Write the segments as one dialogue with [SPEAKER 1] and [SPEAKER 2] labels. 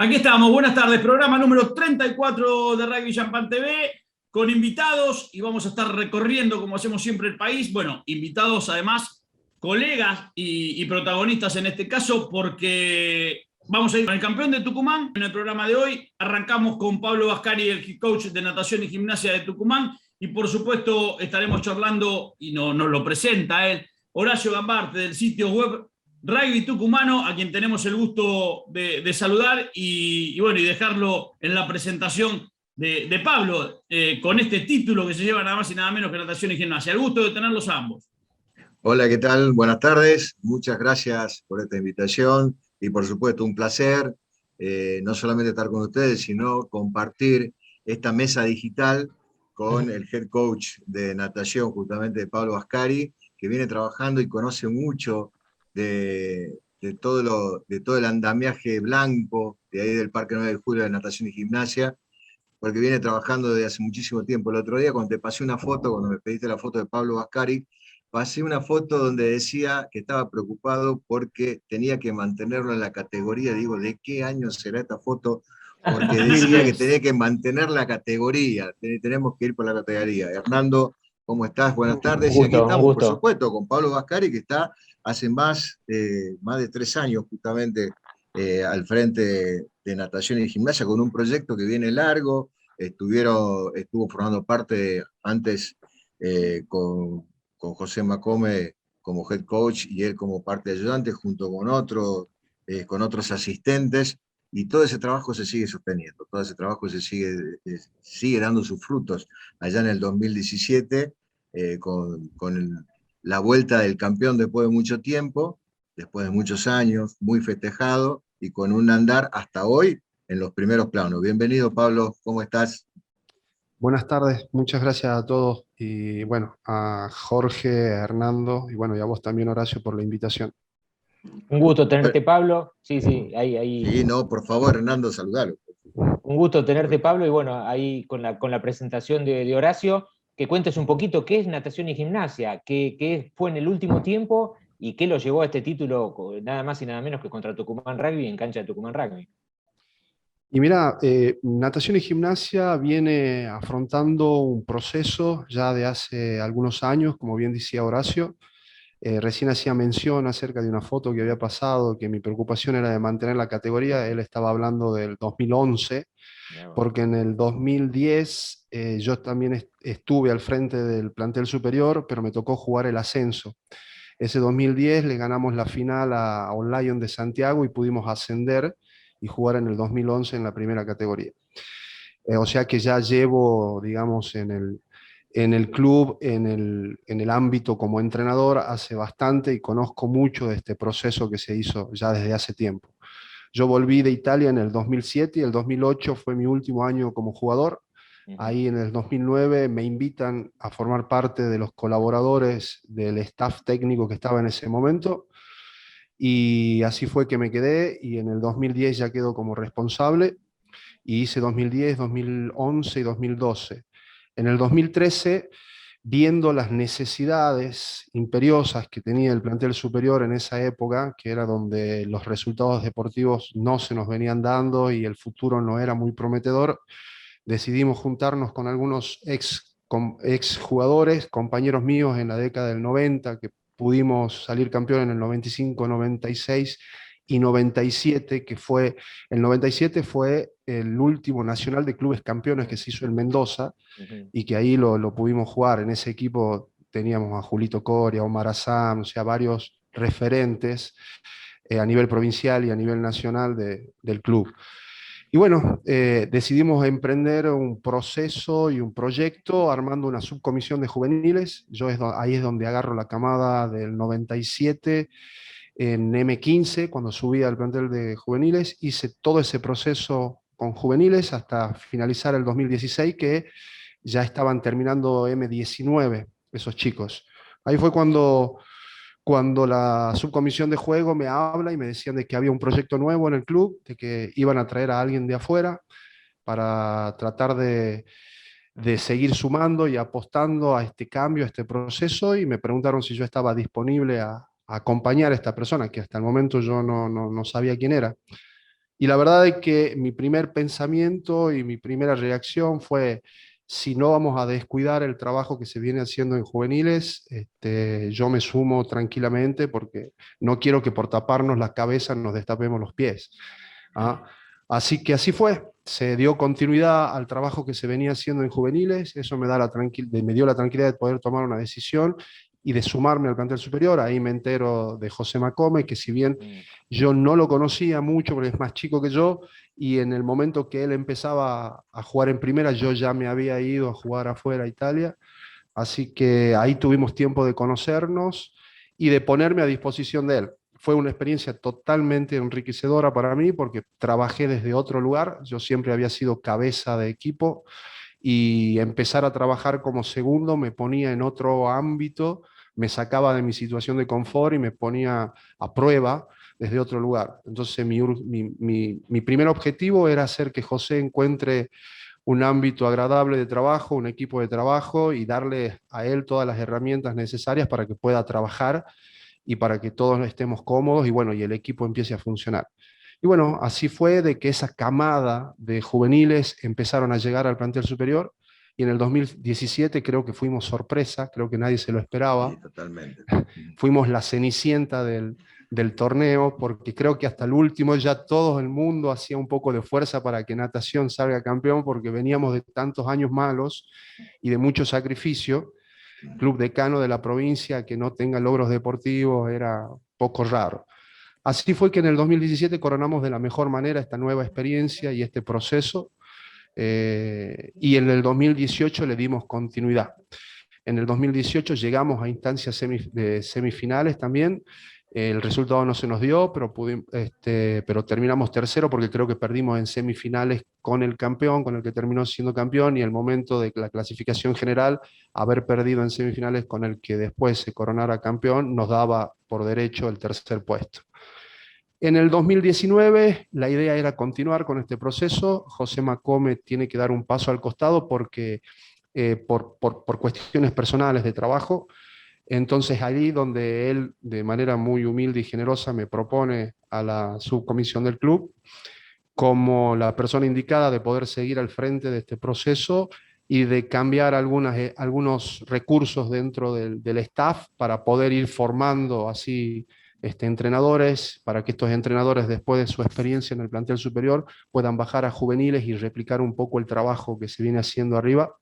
[SPEAKER 1] Aquí estamos, buenas tardes, programa número 34 de Rugby Champagne TV, con invitados, y vamos a estar recorriendo, como hacemos siempre, el país. Bueno, invitados además, colegas y protagonistas en este caso, porque vamos a ir con el campeón de Tucumán. En el programa de hoy arrancamos con Pablo Vascari, el head coach de natación y gimnasia de Tucumán, y por supuesto estaremos charlando, y nos lo presenta él, Horacio Gambarte, del sitio web Rugby Tucumano, a quien tenemos el gusto de saludar y dejarlo en la presentación de Pablo, con este título que se lleva nada más y nada menos que natación y gimnasia. El gusto de tenerlos a ambos.
[SPEAKER 2] Hola, ¿qué tal? Buenas tardes. Muchas gracias por esta invitación y por supuesto un placer no solamente estar con ustedes, sino compartir esta mesa digital con el head coach de natación, justamente de Pablo Vascari, que viene trabajando y conoce mucho de todo el andamiaje blanco de ahí del Parque 9 de Julio de natación y gimnasia, porque viene trabajando desde hace muchísimo tiempo. El otro día, cuando te pasé una foto, cuando me pediste la foto de Pablo Vascari, pasé una foto donde decía que estaba preocupado porque tenía que mantenerlo en la categoría. Digo, ¿de qué año será esta foto? Porque decía que tenía que mantener la categoría. Tenemos que ir por la categoría. Hernando, ¿cómo estás? Buenas tardes. Y aquí estamos, por supuesto, con Pablo Vascari, que está hace más de 3 años justamente al frente de natación y gimnasia, con un proyecto que viene largo. Estuvo formando parte antes con José Macome como head coach y él como parte ayudante, junto con otros asistentes, y todo ese trabajo se sigue sosteniendo, todo ese trabajo sigue dando sus frutos. Allá en el 2017, con la vuelta del campeón después de mucho tiempo, después de muchos años, muy festejado, y con un andar hasta hoy en los primeros planos. Bienvenido, Pablo, ¿cómo estás?
[SPEAKER 3] Buenas tardes, muchas gracias a todos y bueno, a Jorge, a Hernando y bueno, y a vos también, Horacio, por la invitación.
[SPEAKER 4] Un gusto tenerte, Pablo. Sí, ahí.
[SPEAKER 2] Sí, no, por favor, Hernando, saludalo.
[SPEAKER 4] Un gusto tenerte, Pablo, y bueno, ahí con la presentación de Horacio, que cuentes un poquito qué es natación y gimnasia, qué fue en el último tiempo y qué lo llevó a este título, nada más y nada menos que contra Tucumán Rugby, en cancha de Tucumán Rugby.
[SPEAKER 3] Y mira, natación y gimnasia viene afrontando un proceso ya de hace algunos años, como bien decía Horacio. Recién hacía mención acerca de una foto que había pasado, que mi preocupación era de mantener la categoría. Él estaba hablando del 2011, porque en el 2010 yo también estuve al frente del plantel superior, pero me tocó jugar el ascenso. Ese 2010 le ganamos la final a On Lion de Santiago y pudimos ascender y jugar en el 2011 en la primera categoría. O sea que ya llevo, digamos, en el club, en el ámbito como entrenador hace bastante y conozco mucho de este proceso que se hizo ya desde hace tiempo. Yo volví de Italia en el 2007 y el 2008 fue mi último año como jugador. Ahí en el 2009 me invitan a formar parte de los colaboradores del staff técnico que estaba en ese momento. Y así fue que me quedé y en el 2010 ya quedo como responsable y hice 2010, 2011 y 2012. En el 2013, viendo las necesidades imperiosas que tenía el plantel superior en esa época, que era donde los resultados deportivos no se nos venían dando y el futuro no era muy prometedor, decidimos juntarnos con algunos ex jugadores, compañeros míos en la década del 90, que pudimos salir campeón en el 95, 96 y 97, que fue, el 97 fue el último nacional de clubes campeones que se hizo en Mendoza, y que ahí lo pudimos jugar. En ese equipo teníamos a Julito Coria, Omar Azam, o sea, varios referentes a nivel provincial y a nivel nacional del club. Y bueno, decidimos emprender un proceso y un proyecto armando una subcomisión de juveniles. Ahí es donde agarro la camada del 97 en M15, cuando subí al plantel de juveniles. Hice todo ese proceso con juveniles hasta finalizar el 2016, que ya estaban terminando M19, esos chicos. Ahí fue cuando la subcomisión de juego me habla y me decían de que había un proyecto nuevo en el club, de que iban a traer a alguien de afuera para tratar de seguir sumando y apostando a este cambio, a este proceso, y me preguntaron si yo estaba disponible a acompañar a esta persona, que hasta el momento yo no sabía quién era. Y la verdad es que mi primer pensamiento y mi primera reacción fue, si no vamos a descuidar el trabajo que se viene haciendo en juveniles, yo me sumo tranquilamente porque no quiero que por taparnos la cabeza nos destapemos los pies. ¿Ah? Así que así fue, se dio continuidad al trabajo que se venía haciendo en juveniles, eso me dio la tranquilidad de poder tomar una decisión y de sumarme al plantel superior. Ahí me entero de José Macome, que si bien yo no lo conocía mucho porque es más chico que yo, y en el momento que él empezaba a jugar en primera, yo ya me había ido a jugar afuera a Italia, así que ahí tuvimos tiempo de conocernos y de ponerme a disposición de él. Fue una experiencia totalmente enriquecedora para mí porque trabajé desde otro lugar, yo siempre había sido cabeza de equipo, y empezar a trabajar como segundo me ponía en otro ámbito, me sacaba de mi situación de confort y me ponía a prueba desde otro lugar. Entonces mi primer objetivo era hacer que José encuentre un ámbito agradable de trabajo, un equipo de trabajo, y darle a él todas las herramientas necesarias para que pueda trabajar y para que todos estemos cómodos y bueno, y el equipo empiece a funcionar. Y bueno, así fue de que esa camada de juveniles empezaron a llegar al plantel superior, y en el 2017 creo que fuimos sorpresa, creo que nadie se lo esperaba.
[SPEAKER 2] Sí, totalmente.
[SPEAKER 3] Fuimos la cenicienta del torneo, porque creo que hasta el último ya todo el mundo hacía un poco de fuerza para que natación salga campeón, porque veníamos de tantos años malos y de mucho sacrificio. Club decano de la provincia que no tenga logros deportivos era poco raro. Así fue que en el 2017 coronamos de la mejor manera esta nueva experiencia y este proceso, y en el 2018 le dimos continuidad. En el 2018 llegamos a instancias de semifinales también. El resultado no se nos dio, pero terminamos tercero porque creo que perdimos en semifinales con el campeón, con el que terminó siendo campeón, y el momento de la clasificación general, haber perdido en semifinales con el que después se coronara campeón, nos daba por derecho el tercer puesto. En el 2019 la idea era continuar con este proceso. José Macome tiene que dar un paso al costado porque por cuestiones personales de trabajo. Entonces ahí donde él de manera muy humilde y generosa me propone a la subcomisión del club como la persona indicada de poder seguir al frente de este proceso y de cambiar algunos recursos dentro del staff para poder ir formando así entrenadores, para que estos entrenadores después de su experiencia en el plantel superior puedan bajar a juveniles y replicar un poco el trabajo que se viene haciendo arriba.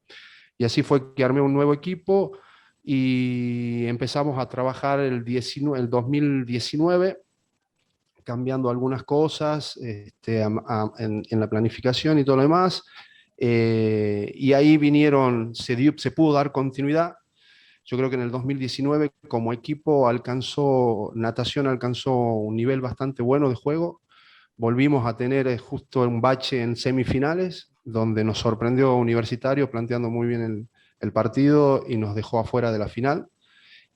[SPEAKER 3] Y así fue que armé un nuevo equipo y empezamos a trabajar el 2019, cambiando algunas cosas en la planificación y todo lo demás. Y ahí se pudo dar continuidad. Yo creo que en el 2019 como equipo natación alcanzó un nivel bastante bueno de juego. Volvimos a tener justo un bache en semifinales, donde nos sorprendió Universitario planteando muy bien el partido y nos dejó afuera de la final.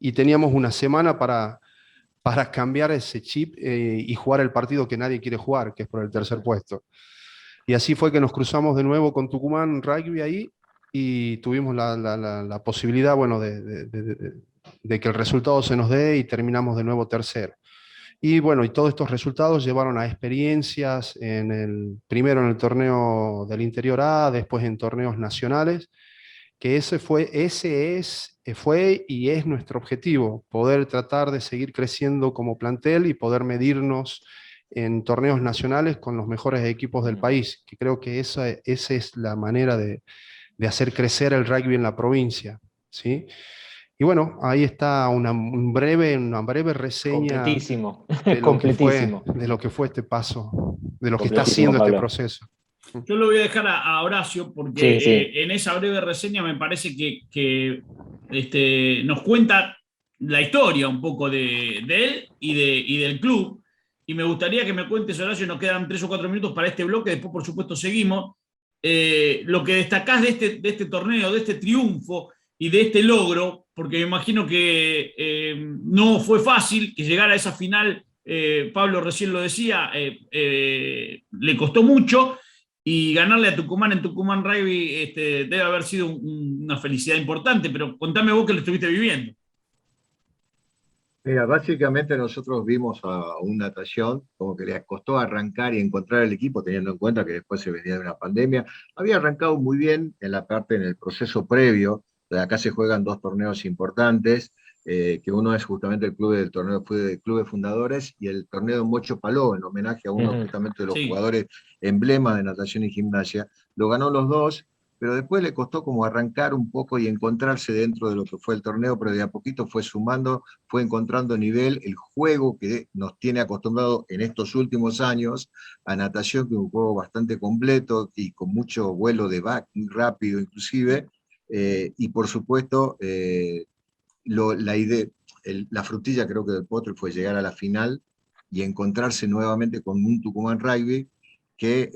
[SPEAKER 3] Y teníamos una semana para cambiar ese chip y jugar el partido que nadie quiere jugar, que es por el tercer puesto. Y así fue que nos cruzamos de nuevo con Tucumán Rugby ahí, y tuvimos la posibilidad, bueno, de que el resultado se nos dé, y terminamos de nuevo tercero. Y bueno, y todos estos resultados llevaron a experiencias primero en el torneo del Interior A, después en torneos nacionales, que ese fue y es nuestro objetivo, poder tratar de seguir creciendo como plantel y poder medirnos en torneos nacionales con los mejores equipos del país, que creo que esa es la manera de hacer crecer el rugby en la provincia, ¿sí? Y bueno, ahí está una breve reseña
[SPEAKER 4] Completísimo,
[SPEAKER 3] de
[SPEAKER 4] completísimo.
[SPEAKER 3] lo que fue este paso, de lo que está
[SPEAKER 4] Completísimo,
[SPEAKER 3] haciendo este
[SPEAKER 4] Pablo.
[SPEAKER 3] proceso.
[SPEAKER 1] Yo lo voy a dejar a Horacio porque
[SPEAKER 4] Sí, sí.
[SPEAKER 1] en esa breve reseña me parece que nos cuenta la historia un poco de él y del club. Y me gustaría que me cuentes, Horacio, nos quedan 3 o 4 minutos para este bloque, después por supuesto seguimos. Lo que destacás de este torneo, de este triunfo y de este logro, porque me imagino que no fue fácil que llegara a esa final. Pablo recién lo decía, le costó mucho, y ganarle a Tucumán en Tucumán Rugby debe haber sido una felicidad importante, pero contame vos que lo estuviste viviendo.
[SPEAKER 2] Mira, básicamente nosotros vimos a un Natación como que les costó arrancar y encontrar el equipo, teniendo en cuenta que después se venía de una pandemia. Había arrancado muy bien en la parte, en el proceso previo. De acá se juegan 2 torneos importantes, que uno es justamente el club del torneo fue del Club de Fundadores y el torneo de Mocho Paló, en homenaje a uno
[SPEAKER 4] Ujú.
[SPEAKER 2] justamente de los
[SPEAKER 1] Sí,
[SPEAKER 2] jugadores emblema de natación y gimnasia. Lo ganó los dos, pero después le costó como arrancar un poco y encontrarse dentro de lo que fue el torneo, pero de a poquito fue sumando, fue encontrando nivel, el juego que nos tiene acostumbrado en estos últimos años a natación, que es un juego bastante completo y con mucho vuelo de back, muy rápido inclusive, y por supuesto, la idea, la frutilla creo que del postre fue llegar a la final y encontrarse nuevamente con un Tucumán Rugby que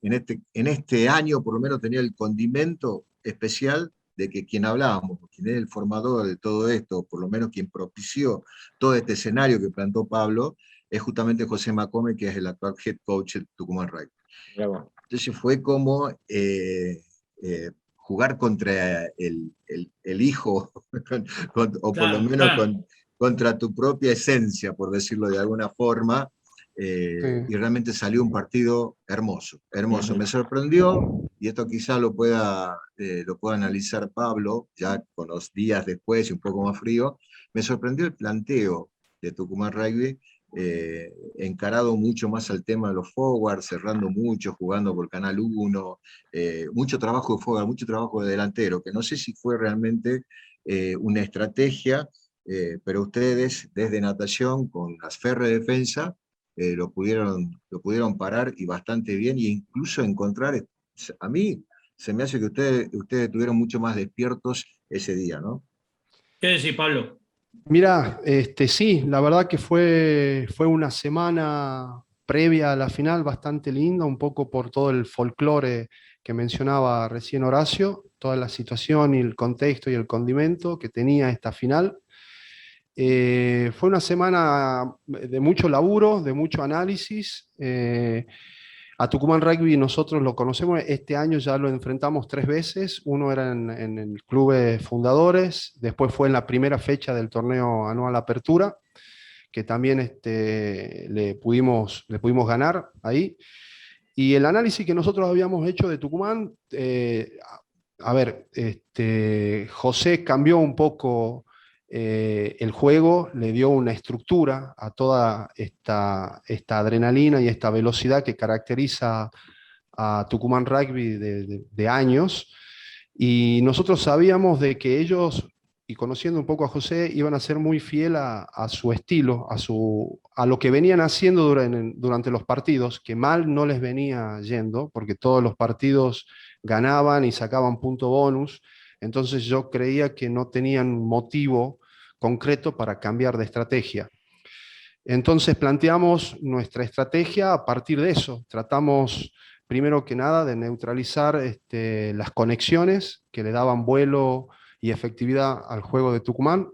[SPEAKER 2] en este año por lo menos tenía el condimento especial de que quien hablábamos, quien es el formador de todo esto, por lo menos quien propició todo este escenario que plantó Pablo, es justamente José Macome, que es el actual head coach del Tucumán Rugby.
[SPEAKER 4] Mirá vos.
[SPEAKER 2] Entonces fue como jugar contra el hijo, o por lo
[SPEAKER 1] claro,
[SPEAKER 2] menos
[SPEAKER 1] claro.
[SPEAKER 2] contra tu propia esencia, por decirlo de alguna forma,
[SPEAKER 3] Sí.
[SPEAKER 2] y realmente salió un partido hermoso, hermoso.
[SPEAKER 4] Ujú.
[SPEAKER 2] Me sorprendió, y esto quizá lo pueda analizar Pablo, ya con los días después y un poco más frío, me sorprendió el planteo de Tucumán Rugby, encarado mucho más al tema de los forwards, cerrando mucho, jugando por Canal 1, mucho trabajo de forward, mucho trabajo de delantero, que no sé si fue realmente una estrategia, pero ustedes desde natación, con las férreas de defensa, lo pudieron parar y bastante bien, e incluso encontrar, a mí se me hace que ustedes estuvieron mucho más despiertos ese día, ¿no?
[SPEAKER 1] ¿Qué decís, Pablo?
[SPEAKER 3] Mira, sí, la verdad que fue una semana previa a la final bastante linda, un poco por todo el folclore que mencionaba recién Horacio, toda la situación y el contexto y el condimento que tenía esta final. Fue una semana de mucho laburo, de mucho análisis. A Tucumán Rugby nosotros lo conocemos, este año ya lo enfrentamos 3 veces, uno era en el Club de Fundadores, después fue en la primera fecha del torneo anual Apertura, que también le pudimos ganar ahí. Y el análisis que nosotros habíamos hecho de Tucumán, a ver, José cambió un poco el juego, le dio una estructura a toda esta adrenalina y esta velocidad que caracteriza a Tucumán Rugby de años. Y nosotros sabíamos de que ellos, y conociendo un poco a José, iban a ser muy fiel a su estilo, a lo que venían haciendo durante los partidos, que mal no les venía yendo, porque todos los partidos ganaban y sacaban punto bonus. Entonces yo creía que no tenían motivo concreto para cambiar de estrategia. Entonces planteamos nuestra estrategia a partir de eso. Tratamos primero que nada de neutralizar las conexiones que le daban vuelo y efectividad al juego de Tucumán.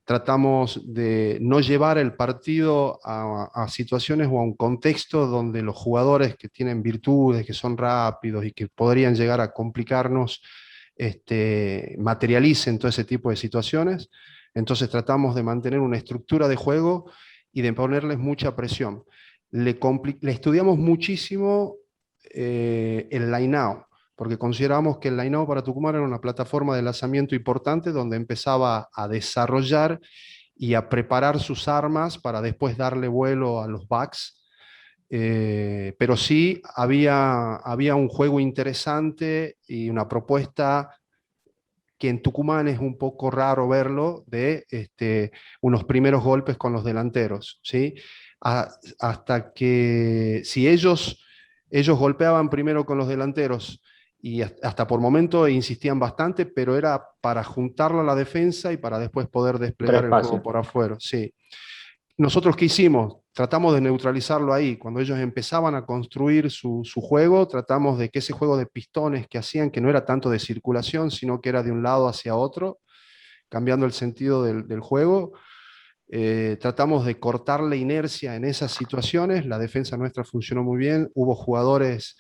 [SPEAKER 3] Tratamos de no llevar el partido a situaciones o a un contexto donde los jugadores que tienen virtudes, que son rápidos y que podrían llegar a complicarnos, materialicen todo ese tipo de situaciones. Entonces tratamos de mantener una estructura de juego y de ponerles mucha presión. Le estudiamos muchísimo el line-out, porque consideramos que el line-out para Tucumán era una plataforma de lanzamiento importante donde empezaba a desarrollar y a preparar sus armas para después darle vuelo a los backs. Pero sí había un juego interesante y una propuesta que en Tucumán es un poco raro verlo, de unos primeros golpes con los delanteros, ¿sí? Hasta que si ellos Ellos golpeaban primero con los delanteros y hasta por momento insistían bastante, pero era para juntarla a la defensa y para después poder desplegar el juego por afuera. Sí. Nosotros, ¿qué hicimos? Tratamos de neutralizarlo ahí. Cuando ellos empezaban a construir su juego, tratamos de que ese juego de pistones que hacían, que no era tanto de circulación, sino que era de un lado hacia otro, cambiando el sentido del juego, tratamos de cortar la inercia en esas situaciones. La defensa nuestra funcionó muy bien. Hubo jugadores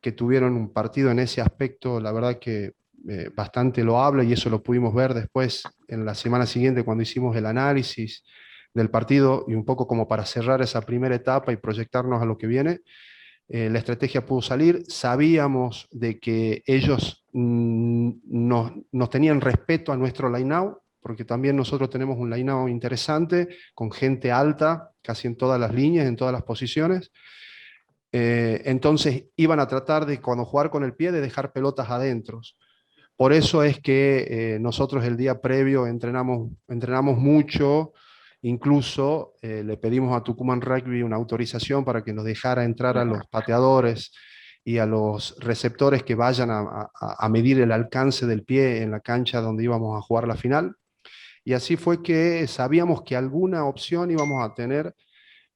[SPEAKER 3] que tuvieron un partido en ese aspecto, la verdad que bastante loable, y eso lo pudimos ver después en la semana siguiente cuando hicimos el análisis del partido y un poco como para cerrar esa primera etapa y proyectarnos a lo que viene. La estrategia pudo salir, sabíamos de que ellos nos tenían respeto a nuestro line-out, porque también nosotros tenemos un line-out interesante, con gente alta, casi en todas las líneas, en todas las posiciones. Entonces iban a tratar de, cuando jugar con el pie, de dejar pelotas adentro. Por eso es que nosotros el día previo entrenamos mucho. Incluso le pedimos a Tucumán Rugby una autorización para que nos dejara entrar a los pateadores y a los receptores que vayan a medir el alcance del pie en la cancha donde íbamos a jugar la final. Y así fue que sabíamos que alguna opción íbamos a tener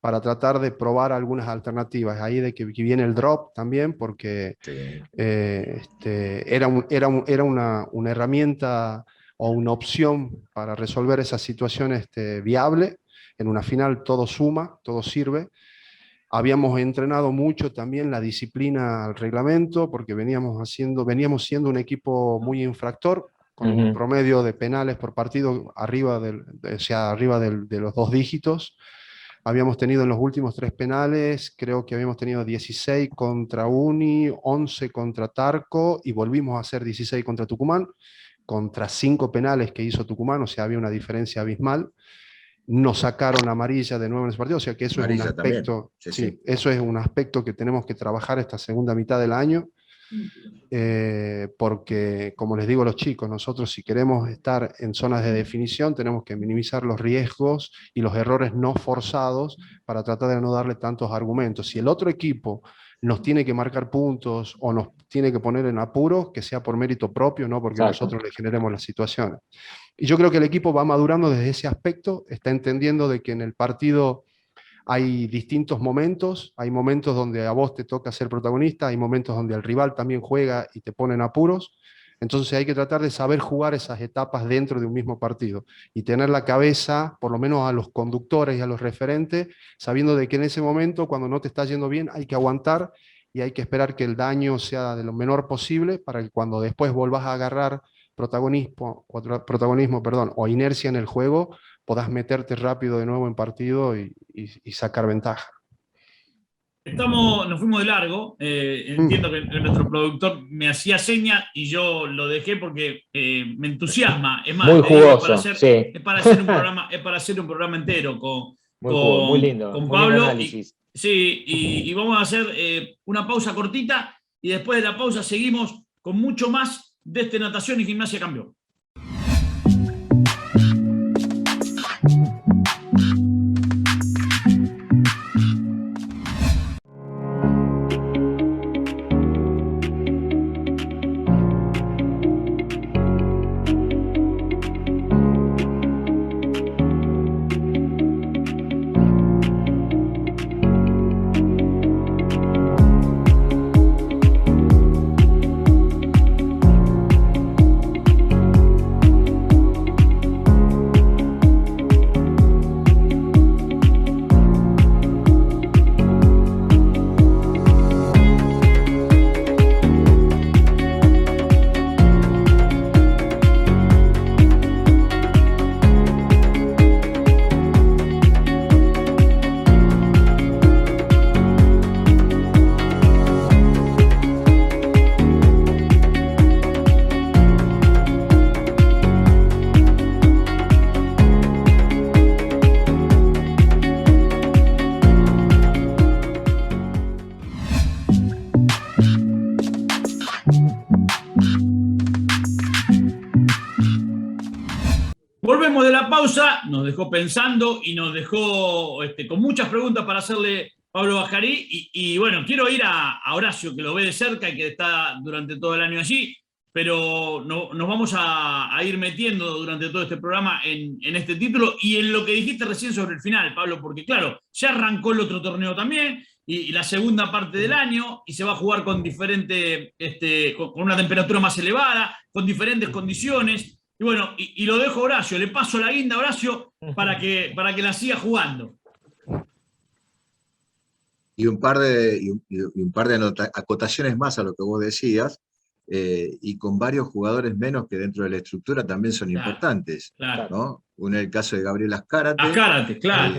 [SPEAKER 3] para tratar de probar algunas alternativas. Ahí de que viene el drop también, porque sí. Era una herramienta o una opción para resolver esa situación viable. En una final todo suma, todo sirve. Habíamos entrenado mucho también la disciplina al reglamento, porque veníamos siendo un equipo muy infractor, con un promedio de penales por partido arriba de los 2 dígitos. Habíamos tenido en los últimos 3 penales, creo que habíamos tenido 16 contra Uni, 11 contra Tarco, y volvimos a hacer 16 contra Tucumán, contra 5 penales que hizo Tucumán, o sea, había una diferencia abismal. Nos sacaron amarilla de nuevo en ese partido, o sea que eso amarilla es un aspecto, sí, eso es un aspecto que tenemos que trabajar esta segunda mitad del año, porque, como les digo a los chicos, nosotros si queremos estar en zonas de definición tenemos que minimizar los riesgos y los errores no forzados para tratar de no darle tantos argumentos. Si el otro equipo nos tiene que marcar puntos o nos tiene que poner en apuros, que sea por mérito propio, no porque nosotros le generemos las situaciones. Y yo creo que el equipo va madurando desde ese aspecto, está entendiendo de que en el partido hay distintos momentos, hay momentos donde a vos te toca ser protagonista, hay momentos donde el rival también juega y te pone en apuros. Entonces hay que tratar de saber jugar esas etapas dentro de un mismo partido y tener la cabeza, por lo menos a los conductores y a los referentes, sabiendo de que en ese momento, cuando no te está yendo bien, hay que aguantar y hay que esperar que el daño sea de lo menor posible para que cuando después volvas a agarrar protagonismo, o inercia en el juego, podás meterte rápido de nuevo en partido y sacar ventaja.
[SPEAKER 1] Nos fuimos de largo, entiendo que nuestro productor me hacía señas y yo lo dejé porque me entusiasma. Es más,
[SPEAKER 4] muy jugoso,
[SPEAKER 1] es para hacer un programa entero
[SPEAKER 4] muy lindo,
[SPEAKER 1] con Pablo. Y vamos a hacer una pausa cortita y después de la pausa seguimos con mucho más de Natación y Gimnasia Cambió. Volvemos de la pausa, nos dejó pensando y nos dejó con muchas preguntas para hacerle Pablo Bajarí, y bueno, quiero ir a Horacio, que lo ve de cerca y que está durante todo el año allí, pero nos vamos a ir metiendo durante todo este programa en este título y en lo que dijiste recién sobre el final, Pablo, porque claro, ya arrancó el otro torneo también, y la segunda parte del año, y se va a jugar con diferente, con una temperatura más elevada, con diferentes condiciones, y bueno, y lo dejo a Horacio, le paso la guinda a Horacio para que la siga jugando.
[SPEAKER 2] Y un par de acotaciones más a lo que vos decías, y con varios jugadores menos que dentro de la estructura también son importantes.
[SPEAKER 1] Claro.
[SPEAKER 2] ¿No? Uno es el caso de Gabriel Azcárate.
[SPEAKER 1] Azcárate, claro.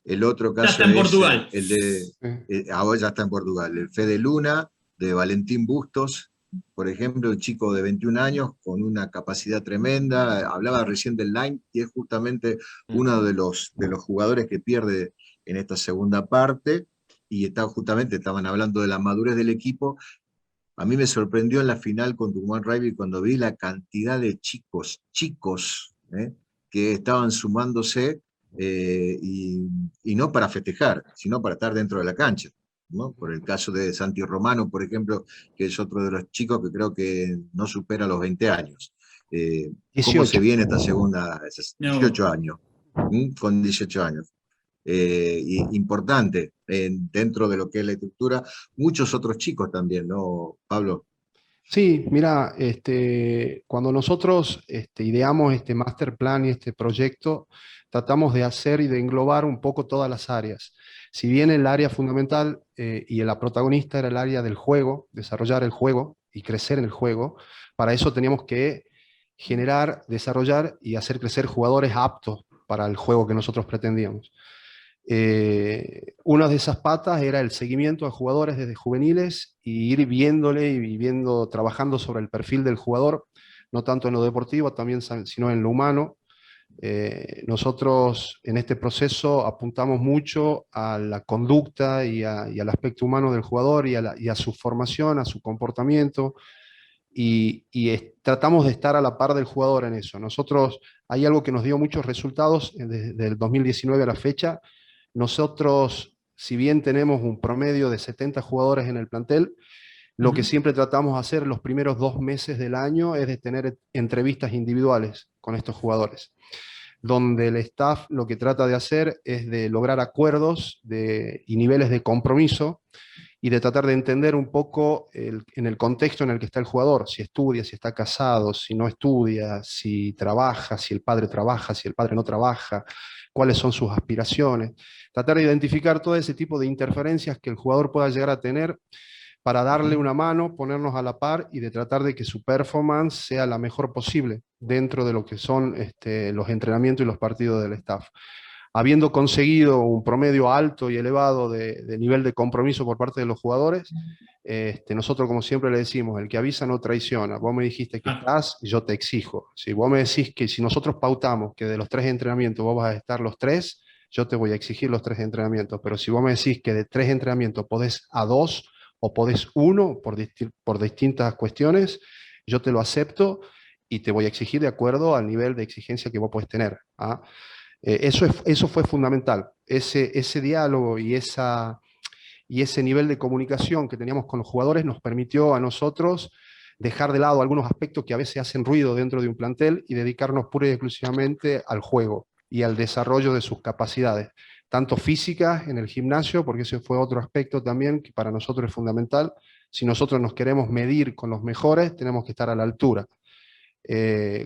[SPEAKER 2] El otro caso
[SPEAKER 1] ya está en Portugal.
[SPEAKER 2] El de ahora ya está en Portugal. El Fede Luna, de Valentín Bustos, por ejemplo, un chico de 21 años con una capacidad tremenda. Hablaba recién del Line, y es justamente uno de los jugadores que pierde en esta segunda parte, y estaban hablando de la madurez del equipo. A mí me sorprendió en la final con Tucumán Rugby cuando vi la cantidad de chicos, que estaban sumándose, y no para festejar, sino para estar dentro de la cancha, ¿no? Por el caso de Santi Romano, por ejemplo, que es otro de los chicos que creo que no supera los 20 años. ¿Cómo se viene esta segunda? 18 años, con 18 años. Importante dentro de lo que es la estructura, muchos otros chicos también, ¿no, Pablo?
[SPEAKER 3] Sí, mira, cuando nosotros ideamos este master plan y este proyecto, tratamos de hacer y de englobar un poco todas las áreas. Si bien el área fundamental y la protagonista era el área del juego, desarrollar el juego y crecer en el juego, para eso teníamos que generar, desarrollar y hacer crecer jugadores aptos para el juego que nosotros pretendíamos. Una de esas patas era el seguimiento a jugadores desde juveniles y ir viéndole y trabajando sobre el perfil del jugador, no tanto en lo deportivo, también, sino en lo humano. Nosotros en este proceso apuntamos mucho a la conducta y al aspecto humano del jugador y a su formación, a su comportamiento, y tratamos de estar a la par del jugador en eso. Nosotros, hay algo que nos dio muchos resultados desde el 2019 a la fecha. Nosotros, si bien tenemos un promedio de 70 jugadores en el plantel, lo que siempre tratamos de hacer los primeros 2 meses del año es de tener entrevistas individuales con estos jugadores, donde el staff lo que trata de hacer es de lograr acuerdos y niveles de compromiso, y de tratar de entender un poco en el contexto en el que está el jugador, si estudia, si está casado, si no estudia, si trabaja, si el padre trabaja, si el padre no trabaja, cuáles son sus aspiraciones. Tratar de identificar todo ese tipo de interferencias que el jugador pueda llegar a tener para darle una mano, ponernos a la par y de tratar de que su performance sea la mejor posible dentro de lo que son los entrenamientos y los partidos del staff. Habiendo conseguido un promedio alto y elevado de nivel de compromiso por parte de los jugadores, nosotros, como siempre le decimos, el que avisa no traiciona. Vos me dijiste que estás, yo te exijo. Si vos me decís que si nosotros pautamos que de los 3 entrenamientos vos vas a estar los 3, yo te voy a exigir los 3 entrenamientos. Pero si vos me decís que de 3 entrenamientos podés a 2 o podés 1 por distintas cuestiones, yo te lo acepto y te voy a exigir de acuerdo al nivel de exigencia que vos podés tener. Eso fue fundamental, ese diálogo y ese nivel de comunicación que teníamos con los jugadores nos permitió a nosotros dejar de lado algunos aspectos que a veces hacen ruido dentro de un plantel y dedicarnos pura y exclusivamente al juego y al desarrollo de sus capacidades, tanto físicas en el gimnasio, porque ese fue otro aspecto también que para nosotros es fundamental. Si nosotros nos queremos medir con los mejores, tenemos que estar a la altura.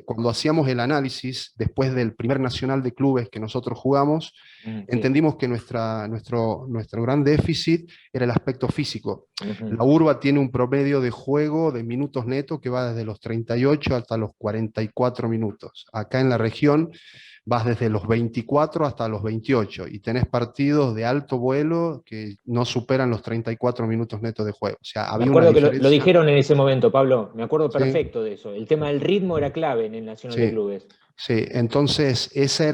[SPEAKER 3] Cuando hacíamos el análisis, después del primer nacional de clubes que nosotros jugamos, entendimos que nuestro gran déficit era el aspecto físico. La Urba tiene un promedio de juego de minutos netos que va desde los 38 hasta los 44 minutos. Acá en la región vas desde los 24 hasta los 28 y tenés partidos de alto vuelo que no superan los 34 minutos netos de juego. O sea, había
[SPEAKER 4] me acuerdo
[SPEAKER 3] una
[SPEAKER 4] que lo dijeron en ese momento, Pablo, me acuerdo perfecto de eso. El tema del ritmo era clave en el Nacional de Clubes.
[SPEAKER 3] Sí, entonces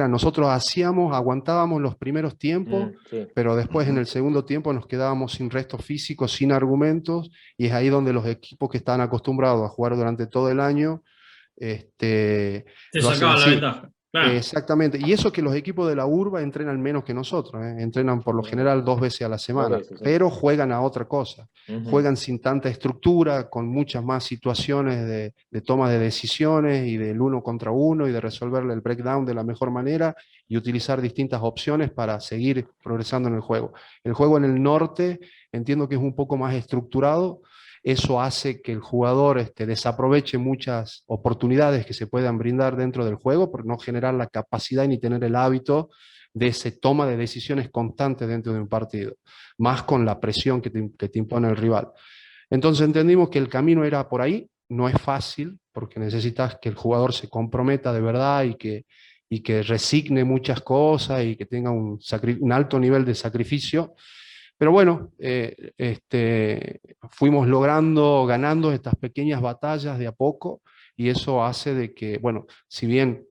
[SPEAKER 3] nosotros aguantábamos los primeros tiempos, pero después en el segundo tiempo nos quedábamos sin resto físico, sin argumentos, y es ahí donde los equipos que están acostumbrados a jugar durante todo el año
[SPEAKER 1] te sacaban la ventaja. Claro.
[SPEAKER 3] Exactamente. Y eso que los equipos de la urba entrenan menos que nosotros, ¿eh? Entrenan por lo general 2 veces a la semana,
[SPEAKER 4] veces, sí.
[SPEAKER 3] pero juegan a otra cosa. Juegan sin tanta estructura, con muchas más situaciones de toma de decisiones y del uno contra uno y de resolverle el breakdown de la mejor manera y utilizar distintas opciones para seguir progresando en el juego. El juego en el norte entiendo que es un poco más estructurado. Eso hace que el jugador desaproveche muchas oportunidades que se puedan brindar dentro del juego por no generar la capacidad ni tener el hábito de esa toma de decisiones constantes dentro de un partido, más con la presión que te impone el rival. Entonces entendimos que el camino era por ahí. No es fácil porque necesitas que el jugador se comprometa de verdad y que resigne muchas cosas y que tenga un alto nivel de sacrificio. Pero bueno, fuimos ganando estas pequeñas batallas de a poco, y eso hace de que, bueno, si bien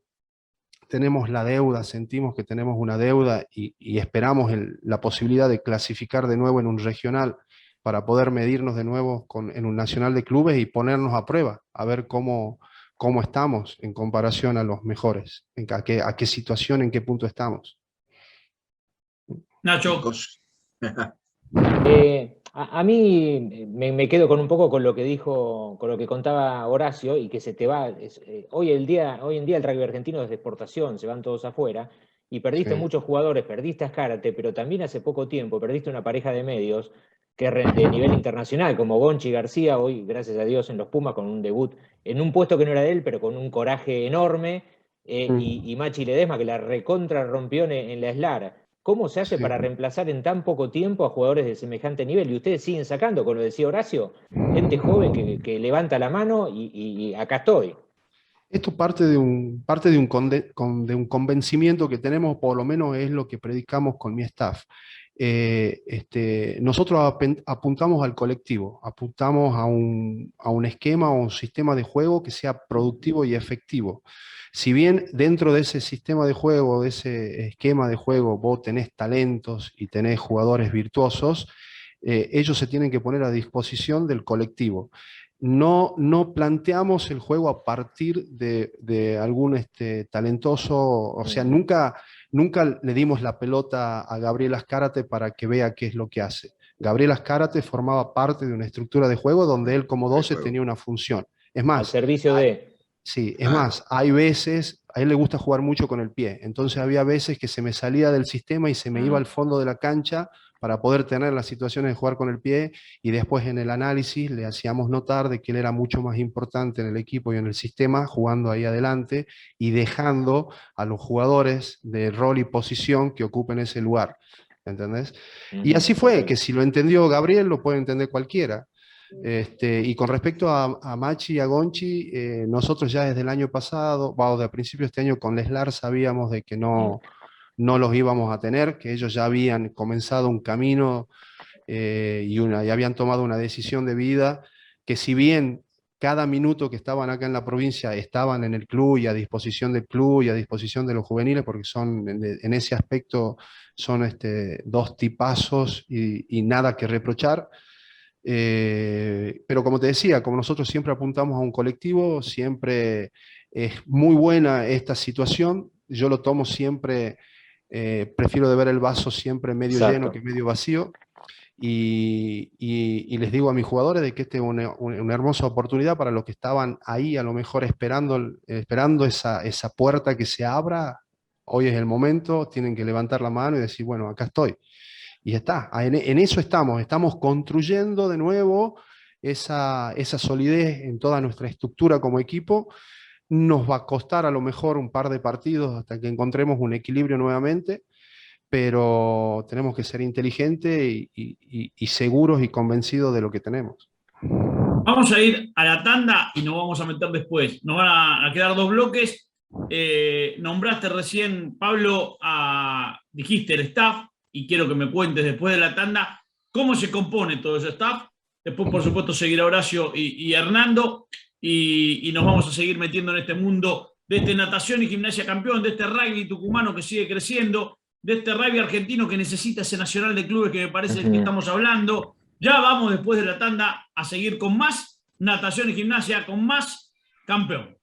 [SPEAKER 3] tenemos la deuda, sentimos que tenemos una deuda y esperamos la posibilidad de clasificar de nuevo en un regional para poder medirnos de nuevo en un nacional de clubes y ponernos a prueba, a ver cómo estamos en comparación a los mejores, a qué situación, en qué punto estamos.
[SPEAKER 1] Nacho.
[SPEAKER 4] A mí me quedo con un poco con lo que dijo, con lo que contaba Horacio, y que se te va. Hoy en día el rugby argentino es de exportación, se van todos afuera, y perdiste muchos jugadores, perdiste a Zárate, pero también hace poco tiempo perdiste una pareja de medios que de nivel internacional, como Gonchi García, hoy, gracias a Dios, en los Pumas, con un debut en un puesto que no era de él, pero con un coraje enorme, y Machi Ledesma, que la recontra rompió en la SLAR. ¿Cómo se hace para reemplazar en tan poco tiempo a jugadores de semejante nivel? Y ustedes siguen sacando, como lo decía Horacio, gente joven que levanta la mano y acá estoy.
[SPEAKER 3] Esto parte de un convencimiento que tenemos, por lo menos es lo que predicamos con mi staff. Nosotros apuntamos al colectivo, apuntamos a un esquema o un sistema de juego que sea productivo y efectivo. Si bien dentro de ese sistema de juego, de ese esquema de juego, vos tenés talentos y tenés jugadores virtuosos, ellos se tienen que poner a disposición del colectivo. No planteamos el juego a partir de algún talentoso, o sea, nunca le dimos la pelota a Gabriel Azcárate para que vea qué es lo que hace. Gabriel Azcárate formaba parte de una estructura de juego donde él como 12 tenía una función. Es más,
[SPEAKER 4] al servicio de...
[SPEAKER 3] Sí, es más, hay veces, a él le gusta jugar mucho con el pie, entonces había veces que se me salía del sistema y se me iba al fondo de la cancha para poder tener las situaciones de jugar con el pie, y después en el análisis le hacíamos notar de que él era mucho más importante en el equipo y en el sistema, jugando ahí adelante y dejando a los jugadores de rol y posición que ocupen ese lugar, ¿entendés? Y así fue, que si lo entendió Gabriel, lo puede entender cualquiera. Y con respecto a Machi y a Gonchi, nosotros ya desde el año pasado, de a principios de este año con Leslar sabíamos de que no los íbamos a tener, que ellos ya habían comenzado un camino y habían tomado una decisión de vida, que si bien cada minuto que estaban acá en la provincia estaban en el club y a disposición del club y a disposición de los juveniles, porque son en ese aspecto son dos tipazos y nada que reprochar. Pero como te decía, como nosotros siempre apuntamos a un colectivo, siempre es muy buena esta situación. Yo lo tomo siempre, prefiero de ver el vaso siempre medio lleno que medio vacío. Y les digo a mis jugadores de que esta es una hermosa oportunidad para los que estaban ahí, a lo mejor esperando esa puerta que se abra. Hoy es el momento, tienen que levantar la mano y decir, bueno, acá estoy. Y está, en eso estamos construyendo de nuevo esa solidez en toda nuestra estructura como equipo. Nos va a costar a lo mejor un par de partidos hasta que encontremos un equilibrio nuevamente, pero tenemos que ser inteligentes y seguros y convencidos de lo que tenemos.
[SPEAKER 1] Vamos a ir a la tanda y nos vamos a meter después. Nos van a quedar 2 bloques. Nombraste recién, Pablo, dijiste el staff, y quiero que me cuentes después de la tanda cómo se compone todo ese staff. Después, por supuesto, seguirá Horacio y Hernando, y nos vamos a seguir metiendo en este mundo de natación y gimnasia campeón, de este rugby tucumano que sigue creciendo, de este rugby argentino que necesita ese nacional de clubes que me parece que estamos hablando. Ya vamos después de la tanda a seguir con más natación y gimnasia, con más campeón.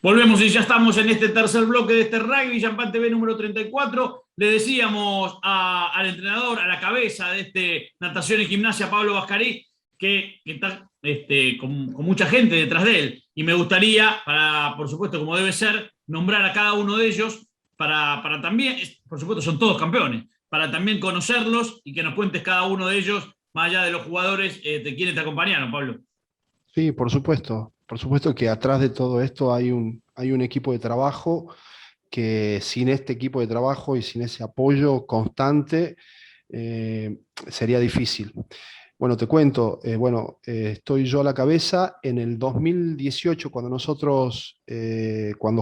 [SPEAKER 1] Volvemos y ya estamos en este tercer bloque de este Rugby Champagne TV número 34. Le decíamos al entrenador, a la cabeza de este Natación y Gimnasia, Pablo Vascarí, que está con mucha gente detrás de él. Y me gustaría, por supuesto, como debe ser, nombrar a cada uno de ellos para también, por supuesto, son todos campeones, para también conocerlos y que nos cuentes cada uno de ellos, más allá de los jugadores, de quienes te acompañaron, Pablo.
[SPEAKER 3] Sí, por supuesto. Por supuesto que atrás de todo esto hay un equipo de trabajo que sin este equipo de trabajo y sin ese apoyo constante sería difícil. Bueno, te cuento, estoy yo a la cabeza. En el 2018, cuando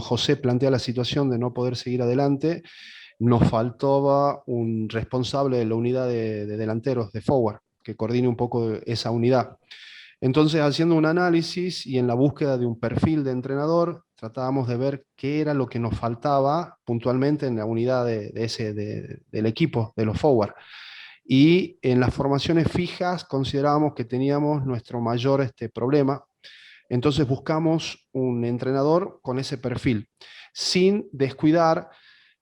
[SPEAKER 3] José plantea la situación de no poder seguir adelante, nos faltaba un responsable de la unidad de delanteros, de forward, que coordine un poco esa unidad. Entonces, haciendo un análisis y en la búsqueda de un perfil de entrenador, tratábamos de ver qué era lo que nos faltaba puntualmente en la unidad del equipo, de los forward. Y en las formaciones fijas considerábamos que teníamos nuestro mayor problema. Entonces buscamos un entrenador con ese perfil, sin descuidar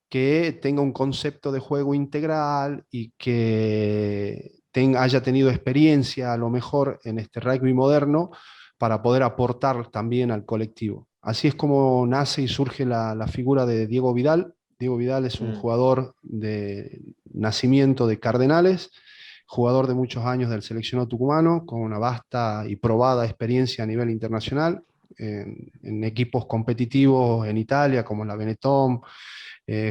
[SPEAKER 3] que tenga un concepto de juego integral y que haya tenido experiencia a lo mejor en este rugby moderno para poder aportar también al colectivo. Así es como nace y surge la figura de Diego Vidal. Diego Vidal es un jugador de nacimiento de Cardenales, jugador de muchos años del seleccionado tucumano, con una vasta y probada experiencia a nivel internacional, en equipos competitivos en Italia, como la Benetton,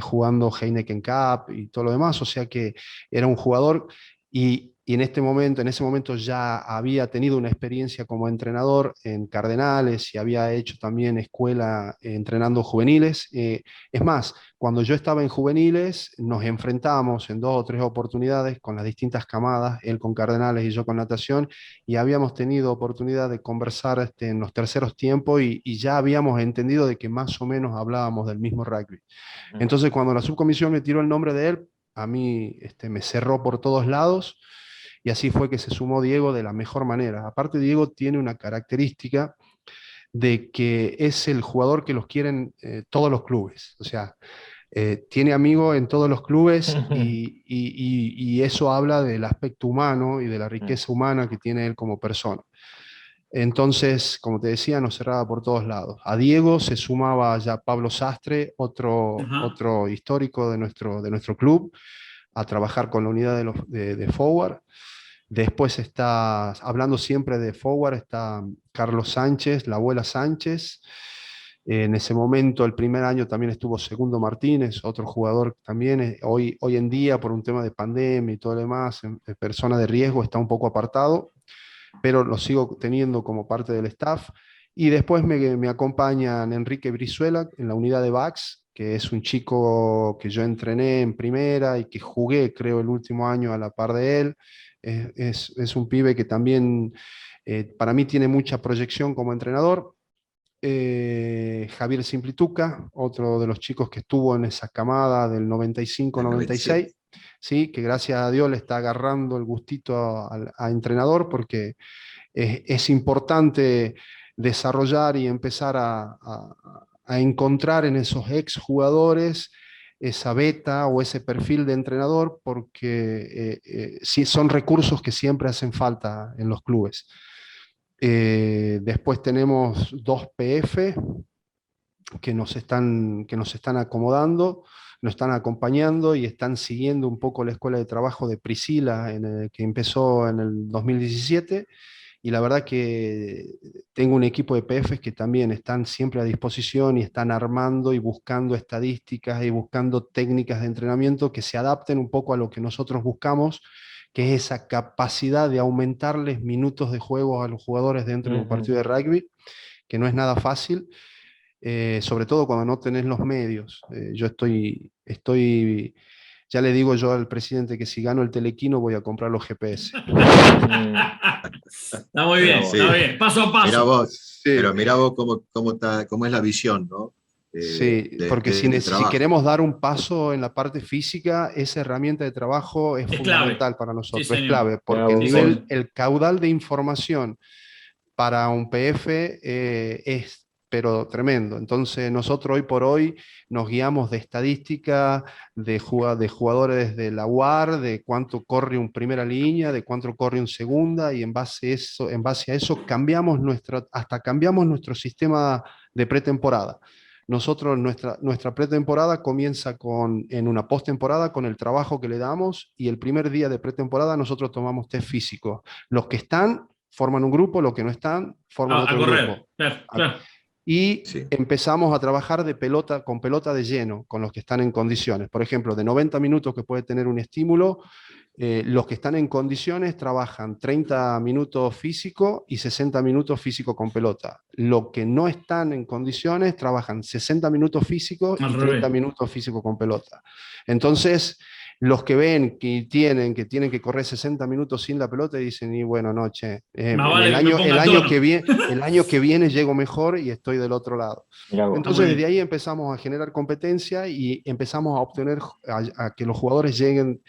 [SPEAKER 3] jugando Heineken Cup y todo lo demás, o sea que era un jugador y en ese momento ya había tenido una experiencia como entrenador en Cardenales y había hecho también escuela entrenando juveniles. Es más, cuando yo estaba en juveniles nos enfrentábamos en 2 o 3 oportunidades con las distintas camadas, él con Cardenales y yo con natación, y habíamos tenido oportunidad de conversar en los terceros tiempos y ya habíamos entendido de que más o menos hablábamos del mismo rugby. Entonces cuando la subcomisión me tiró el nombre de él, a mí me cerró por todos lados. Y así fue que se sumó Diego de la mejor manera. Aparte, Diego tiene una característica de que es el jugador que los quieren todos los clubes. O sea, tiene amigos en todos los clubes y eso habla del aspecto humano y de la riqueza humana que tiene él como persona. Entonces, como te decía, nos cerraba por todos lados. A Diego se sumaba ya Pablo Sastre, otro histórico de nuestro club, a trabajar con la unidad de forward. Después está, hablando siempre de forward, está Carlos Sánchez, la abuela Sánchez. En ese momento, el primer año también estuvo Segundo Martínez, otro jugador también. Hoy en día, por un tema de pandemia y todo lo demás, persona de riesgo, está un poco apartado, pero lo sigo teniendo como parte del staff. Y después me acompañan Enrique Brizuela en la unidad de backs, que es un chico que yo entrené en primera y que jugué, creo, el último año a la par de él. Es un pibe que también para mí tiene mucha proyección como entrenador. Javier Simplituca, otro de los chicos que estuvo en esa camada del 95-96, ¿sí? Que gracias a Dios le está agarrando el gustito a entrenador, porque es importante desarrollar y empezar a encontrar en esos ex jugadores esa beta o ese perfil de entrenador, porque sí, son recursos que siempre hacen falta en los clubes. Después tenemos 2 PF que nos están acomodando, nos están acompañando y están siguiendo un poco la escuela de trabajo de Priscila, que empezó en el 2017. Y la verdad que tengo un equipo de PFs que también están siempre a disposición y están armando y buscando estadísticas y buscando técnicas de entrenamiento que se adapten un poco a lo que nosotros buscamos, que es esa capacidad de aumentarles minutos de juego a los jugadores dentro de un partido de rugby, que no es nada fácil, sobre todo cuando no tenés los medios. Yo estoy ya le digo yo al presidente que si gano el Telequino voy a comprar los GPS.
[SPEAKER 1] Está muy bien,
[SPEAKER 2] sí.
[SPEAKER 1] Está bien, paso a paso.
[SPEAKER 2] Mirá vos,
[SPEAKER 3] Sí.
[SPEAKER 2] Pero mirá vos cómo es la visión, ¿no?
[SPEAKER 3] Sí, porque si queremos dar un paso en la parte física, esa herramienta de trabajo es fundamental
[SPEAKER 1] clave
[SPEAKER 3] para nosotros,
[SPEAKER 1] sí,
[SPEAKER 3] es clave, porque el caudal de información para un PF es pero tremendo. Entonces nosotros hoy por hoy nos guiamos de estadística, de jugadores de la UAR, de cuánto corre un primera línea, de cuánto corre un segunda, y en base a eso cambiamos hasta cambiamos nuestro sistema de pretemporada. Nosotros, nuestra pretemporada comienza en una postemporada con el trabajo que le damos, y el primer día de pretemporada nosotros tomamos test físico. Los que están forman un grupo, los que no están forman otro grupo.
[SPEAKER 1] Claro.
[SPEAKER 3] Y
[SPEAKER 2] Sí.
[SPEAKER 3] empezamos a trabajar con pelota de lleno, con los que están en condiciones. Por ejemplo, de 90 minutos que puede tener un estímulo, los que están en condiciones trabajan 30 minutos físico y 60 minutos físico con pelota. Los que no están en condiciones trabajan 60 minutos físico y 30 minutos físico con pelota. Entonces, los que ven que tienen que correr 60 minutos sin la pelota dicen, y bueno, no, che, el año que viene llego mejor y estoy del otro lado. Entonces desde ahí empezamos a generar competencia y empezamos a obtener a que los jugadores lleguen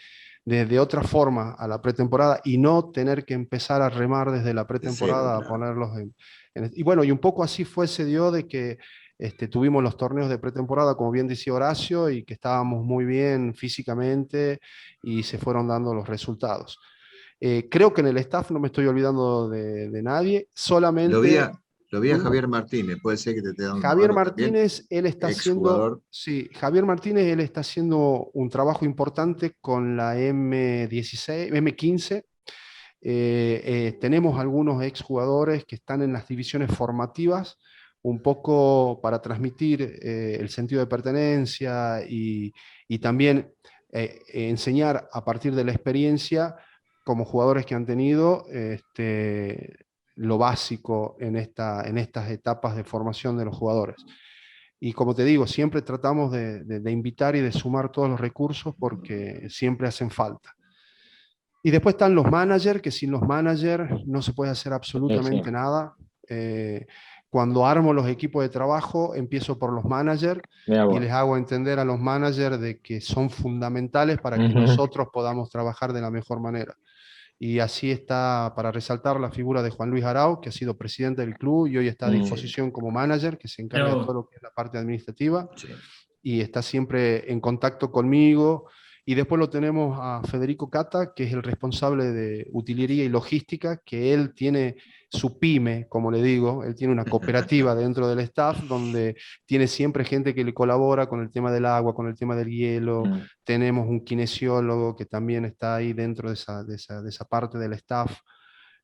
[SPEAKER 3] de otra forma a la pretemporada y no tener que empezar a remar desde la pretemporada, a ponerlos y bueno, y un poco así se dio de que tuvimos los torneos de pretemporada, como bien decía Horacio, y que estábamos muy bien físicamente y se fueron dando los resultados. Creo que en el staff no me estoy olvidando de nadie, solamente...
[SPEAKER 2] Lo vi a Javier Martínez, puede ser que te dando
[SPEAKER 3] Javier Martínez, él está haciendo... Sí, Javier Martínez, él está haciendo un trabajo importante con la M15. Tenemos algunos exjugadores que están en las divisiones formativas, un poco para transmitir el sentido de pertenencia y también enseñar a partir de la experiencia, como jugadores que han tenido, lo básico en estas etapas de formación de los jugadores. Y como te digo, siempre tratamos de invitar y de sumar todos los recursos porque siempre hacen falta. Y después están los managers, que sin los managers no se puede hacer absolutamente nada. Cuando armo los equipos de trabajo, empiezo por los managers y les hago entender a los managers de que son fundamentales para que nosotros podamos trabajar de la mejor manera. Y así está, para resaltar, la figura de Juan Luis Arau, que ha sido presidente del club y hoy está a disposición como manager, que se encarga de todo lo que es la parte administrativa, y está siempre en contacto conmigo. Y después lo tenemos a Federico Cata, que es el responsable de utilería y logística, que él tiene su pyme, como le digo, él tiene una cooperativa dentro del staff, donde tiene siempre gente que le colabora con el tema del agua, con el tema del hielo. Tenemos un kinesiólogo que también está ahí dentro de esa parte del staff.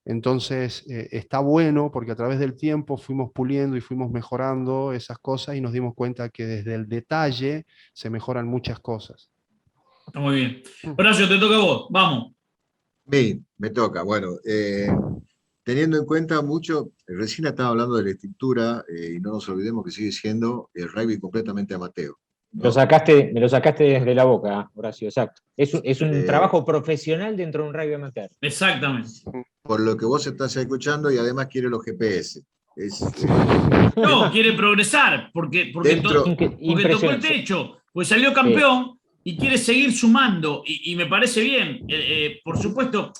[SPEAKER 3] Entonces está bueno porque a través del tiempo fuimos puliendo y fuimos mejorando esas cosas y nos dimos cuenta que desde el detalle se mejoran muchas cosas.
[SPEAKER 1] Está muy bien. Horacio, te toca a vos, vamos.
[SPEAKER 2] Me toca. Bueno, teniendo en cuenta mucho, recién estaba hablando de la estructura y no nos olvidemos que sigue siendo el rugby completamente amateur, ¿no?
[SPEAKER 4] Me lo sacaste desde la boca, Horacio, exacto. Es un trabajo profesional dentro de un rugby amateur.
[SPEAKER 1] Exactamente.
[SPEAKER 2] Por lo que vos estás escuchando, y además quiere los GPS.
[SPEAKER 1] No, quiere progresar, porque tocó el techo, pues salió campeón. Y quiere seguir sumando, y me parece bien. Por supuesto,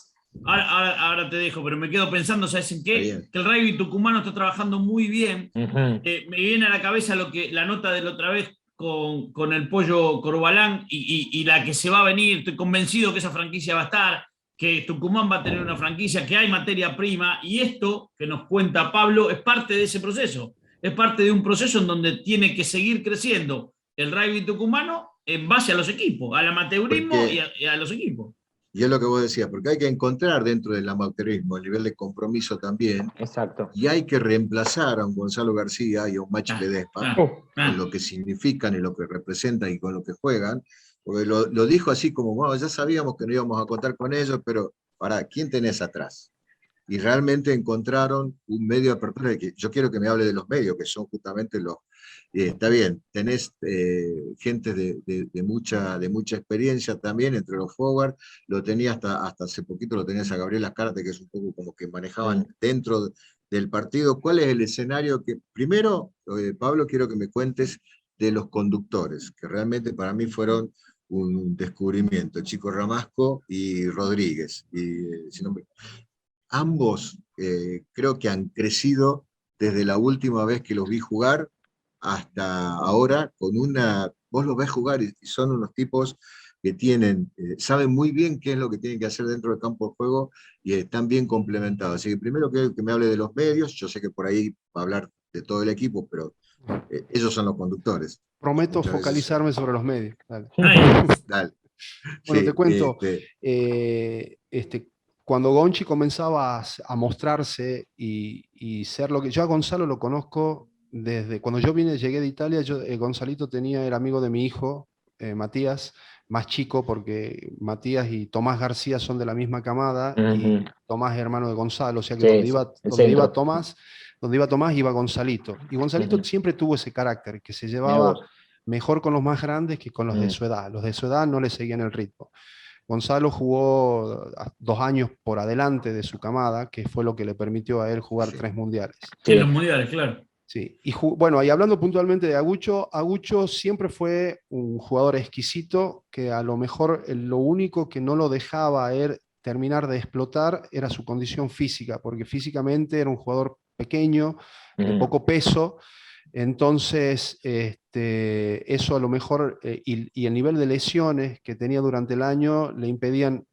[SPEAKER 1] ahora te dejo, pero me quedo pensando, ¿sabes en qué? Que el rugby tucumano está trabajando muy bien. Me viene a la cabeza la nota de la otra vez con el Pollo Corbalán y la que se va a venir. Estoy convencido que esa franquicia va a estar, que Tucumán va a tener una franquicia, que hay materia prima, y esto que nos cuenta Pablo es parte de ese proceso. Es parte de un proceso en donde tiene que seguir creciendo el rugby tucumano en base a los equipos, al amateurismo y a los equipos.
[SPEAKER 2] Y es lo que vos decías, porque hay que encontrar dentro del amateurismo el nivel de compromiso también.
[SPEAKER 4] Exacto.
[SPEAKER 2] Y hay que reemplazar a un Gonzalo García y a un Machi Ledesma con lo que significan y lo que representan y con lo que juegan. Porque lo dijo así como, bueno, ya sabíamos que no íbamos a contar con ellos, pero ¿para quién tenés atrás? Y realmente encontraron un medio de apertura. Yo quiero que me hable de los medios, que son justamente los... está bien, tenés gente de mucha experiencia también entre los forward. Lo tenía hasta hace poquito, lo tenías a Gabriel Azcárate, que es un poco como que manejaban dentro del partido. ¿Cuál es el escenario que... Primero, Pablo, quiero que me cuentes de los conductores, que realmente para mí fueron un descubrimiento. Chico Ramasco y Rodríguez. Y, ambos creo que han crecido desde la última vez que los vi jugar hasta ahora, vos los ves jugar y son unos tipos que saben muy bien qué es lo que tienen que hacer dentro del campo de juego y están bien complementados. Así que primero que me hable de los medios, yo sé que por ahí va a hablar de todo el equipo, pero ellos son los conductores.
[SPEAKER 3] Prometo
[SPEAKER 2] Muchas veces.
[SPEAKER 3] focalizarme sobre los medios. Dale.
[SPEAKER 2] Dale.
[SPEAKER 3] Bueno,
[SPEAKER 2] Sí,
[SPEAKER 3] te cuento, cuando Gonchi comenzaba a mostrarse y ser lo que... Yo a Gonzalo lo conozco desde cuando yo llegué de Italia. Gonzalito era amigo de mi hijo, Matías, más chico, porque Matías y Tomás García son de la misma camada, y Tomás es hermano de Gonzalo, o sea que
[SPEAKER 4] Sí,
[SPEAKER 3] donde iba Tomás iba Gonzalito. Y Gonzalito siempre tuvo ese carácter, que se llevaba mejor con los más grandes que con los de su edad. Los de su edad no le seguían el ritmo. Gonzalo jugó 2 años por adelante de su camada, que fue lo que le permitió a él jugar 3 mundiales.
[SPEAKER 1] Sí, los mundiales, claro.
[SPEAKER 3] Sí, y bueno, y hablando puntualmente de Agucho siempre fue un jugador exquisito, que a lo mejor lo único que no lo dejaba a él terminar de explotar era su condición física, porque físicamente era un jugador pequeño, de poco peso. Entonces, eso a lo mejor, y el nivel de lesiones que tenía durante el año le impedían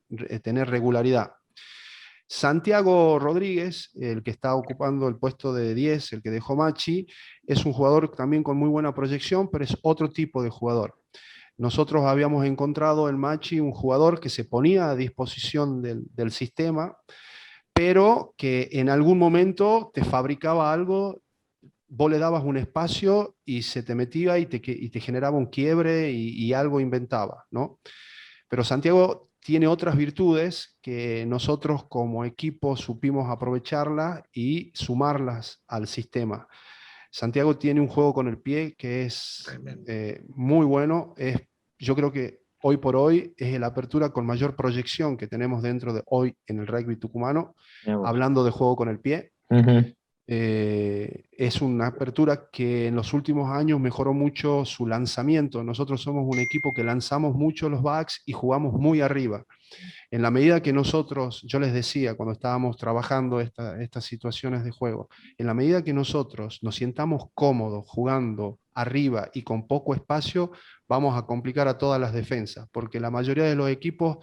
[SPEAKER 3] tener regularidad. Santiago Rodríguez, el que está ocupando el puesto de 10, el que dejó Machi, es un jugador también con muy buena proyección, pero es otro tipo de jugador. Nosotros habíamos encontrado en Machi un jugador que se ponía a disposición del sistema, pero que en algún momento te fabricaba algo. Vos le dabas un espacio y se te metía y te generaba un quiebre y algo inventaba, ¿no? Pero Santiago tiene otras virtudes que nosotros como equipo supimos aprovecharlas y sumarlas al sistema. Santiago tiene un juego con el pie que es muy bueno. Yo creo que hoy por hoy es la apertura con mayor proyección que tenemos dentro de hoy en el rugby tucumano, hablando de juego con el pie. Es una apertura que en los últimos años mejoró mucho su lanzamiento. Nosotros somos un equipo que lanzamos mucho los backs y jugamos muy arriba. En la medida que yo les decía cuando estábamos trabajando estas situaciones de juego, en la medida que nosotros nos sientamos cómodos jugando arriba y con poco espacio, vamos a complicar a todas las defensas, porque la mayoría de los equipos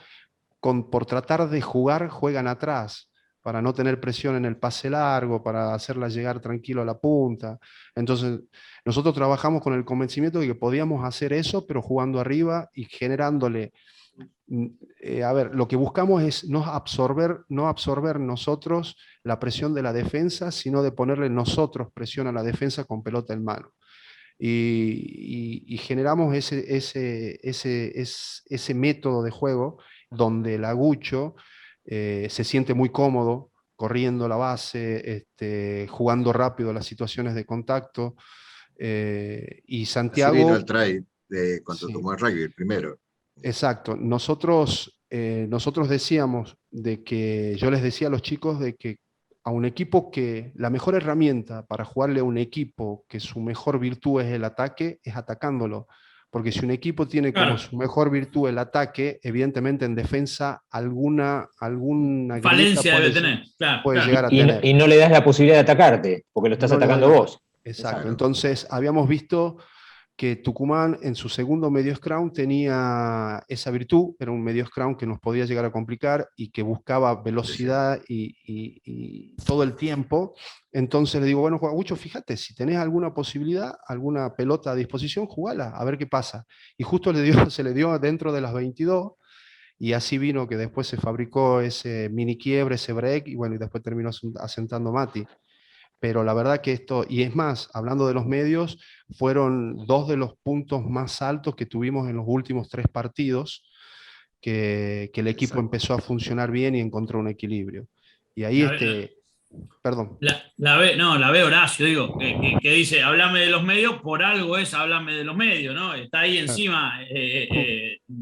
[SPEAKER 3] por tratar de jugar juegan atrás, para no tener presión en el pase largo, para hacerla llegar tranquilo a la punta. Entonces, nosotros trabajamos con el convencimiento de que podíamos hacer eso, pero jugando arriba y generándole... lo que buscamos es no absorber nosotros la presión de la defensa, sino de ponerle nosotros presión a la defensa con pelota en mano. Y generamos ese método de juego donde el Agucho se siente muy cómodo corriendo la base, jugando rápido las situaciones de contacto. Y Santiago...
[SPEAKER 2] Así vino el try de cuando tomó el rugby, el primero.
[SPEAKER 3] Exacto. Nosotros decíamos yo les decía a los chicos de que a un equipo que la mejor herramienta para jugarle a un equipo que su mejor virtud es el ataque, es atacándolo. Porque si un equipo tiene como su mejor virtud el ataque, evidentemente en defensa alguna
[SPEAKER 1] falencia debe tener.
[SPEAKER 3] Puede llegar a tener.
[SPEAKER 4] Y no le das la posibilidad de atacarte, porque lo estás atacando vos.
[SPEAKER 3] Exacto. Entonces habíamos visto que Tucumán en su segundo medio scrum tenía esa virtud, era un medio scrum que nos podía llegar a complicar y que buscaba velocidad y todo el tiempo. Entonces le digo, bueno, Agucho, fíjate, si tenés alguna posibilidad, alguna pelota a disposición, jugala, a ver qué pasa. Y justo se le dio dentro de las 22, y así vino que después se fabricó ese mini quiebre, ese break, y bueno, y después terminó asentando Mati. Pero la verdad que esto, y es más, hablando de los medios, fueron 2 de los puntos más altos que tuvimos en los últimos 3 partidos, que el equipo empezó a funcionar bien y encontró un equilibrio. Y ahí perdón.
[SPEAKER 1] La ve Horacio, digo, que dice, háblame de los medios, por algo es háblame de los medios, ¿no? Está ahí encima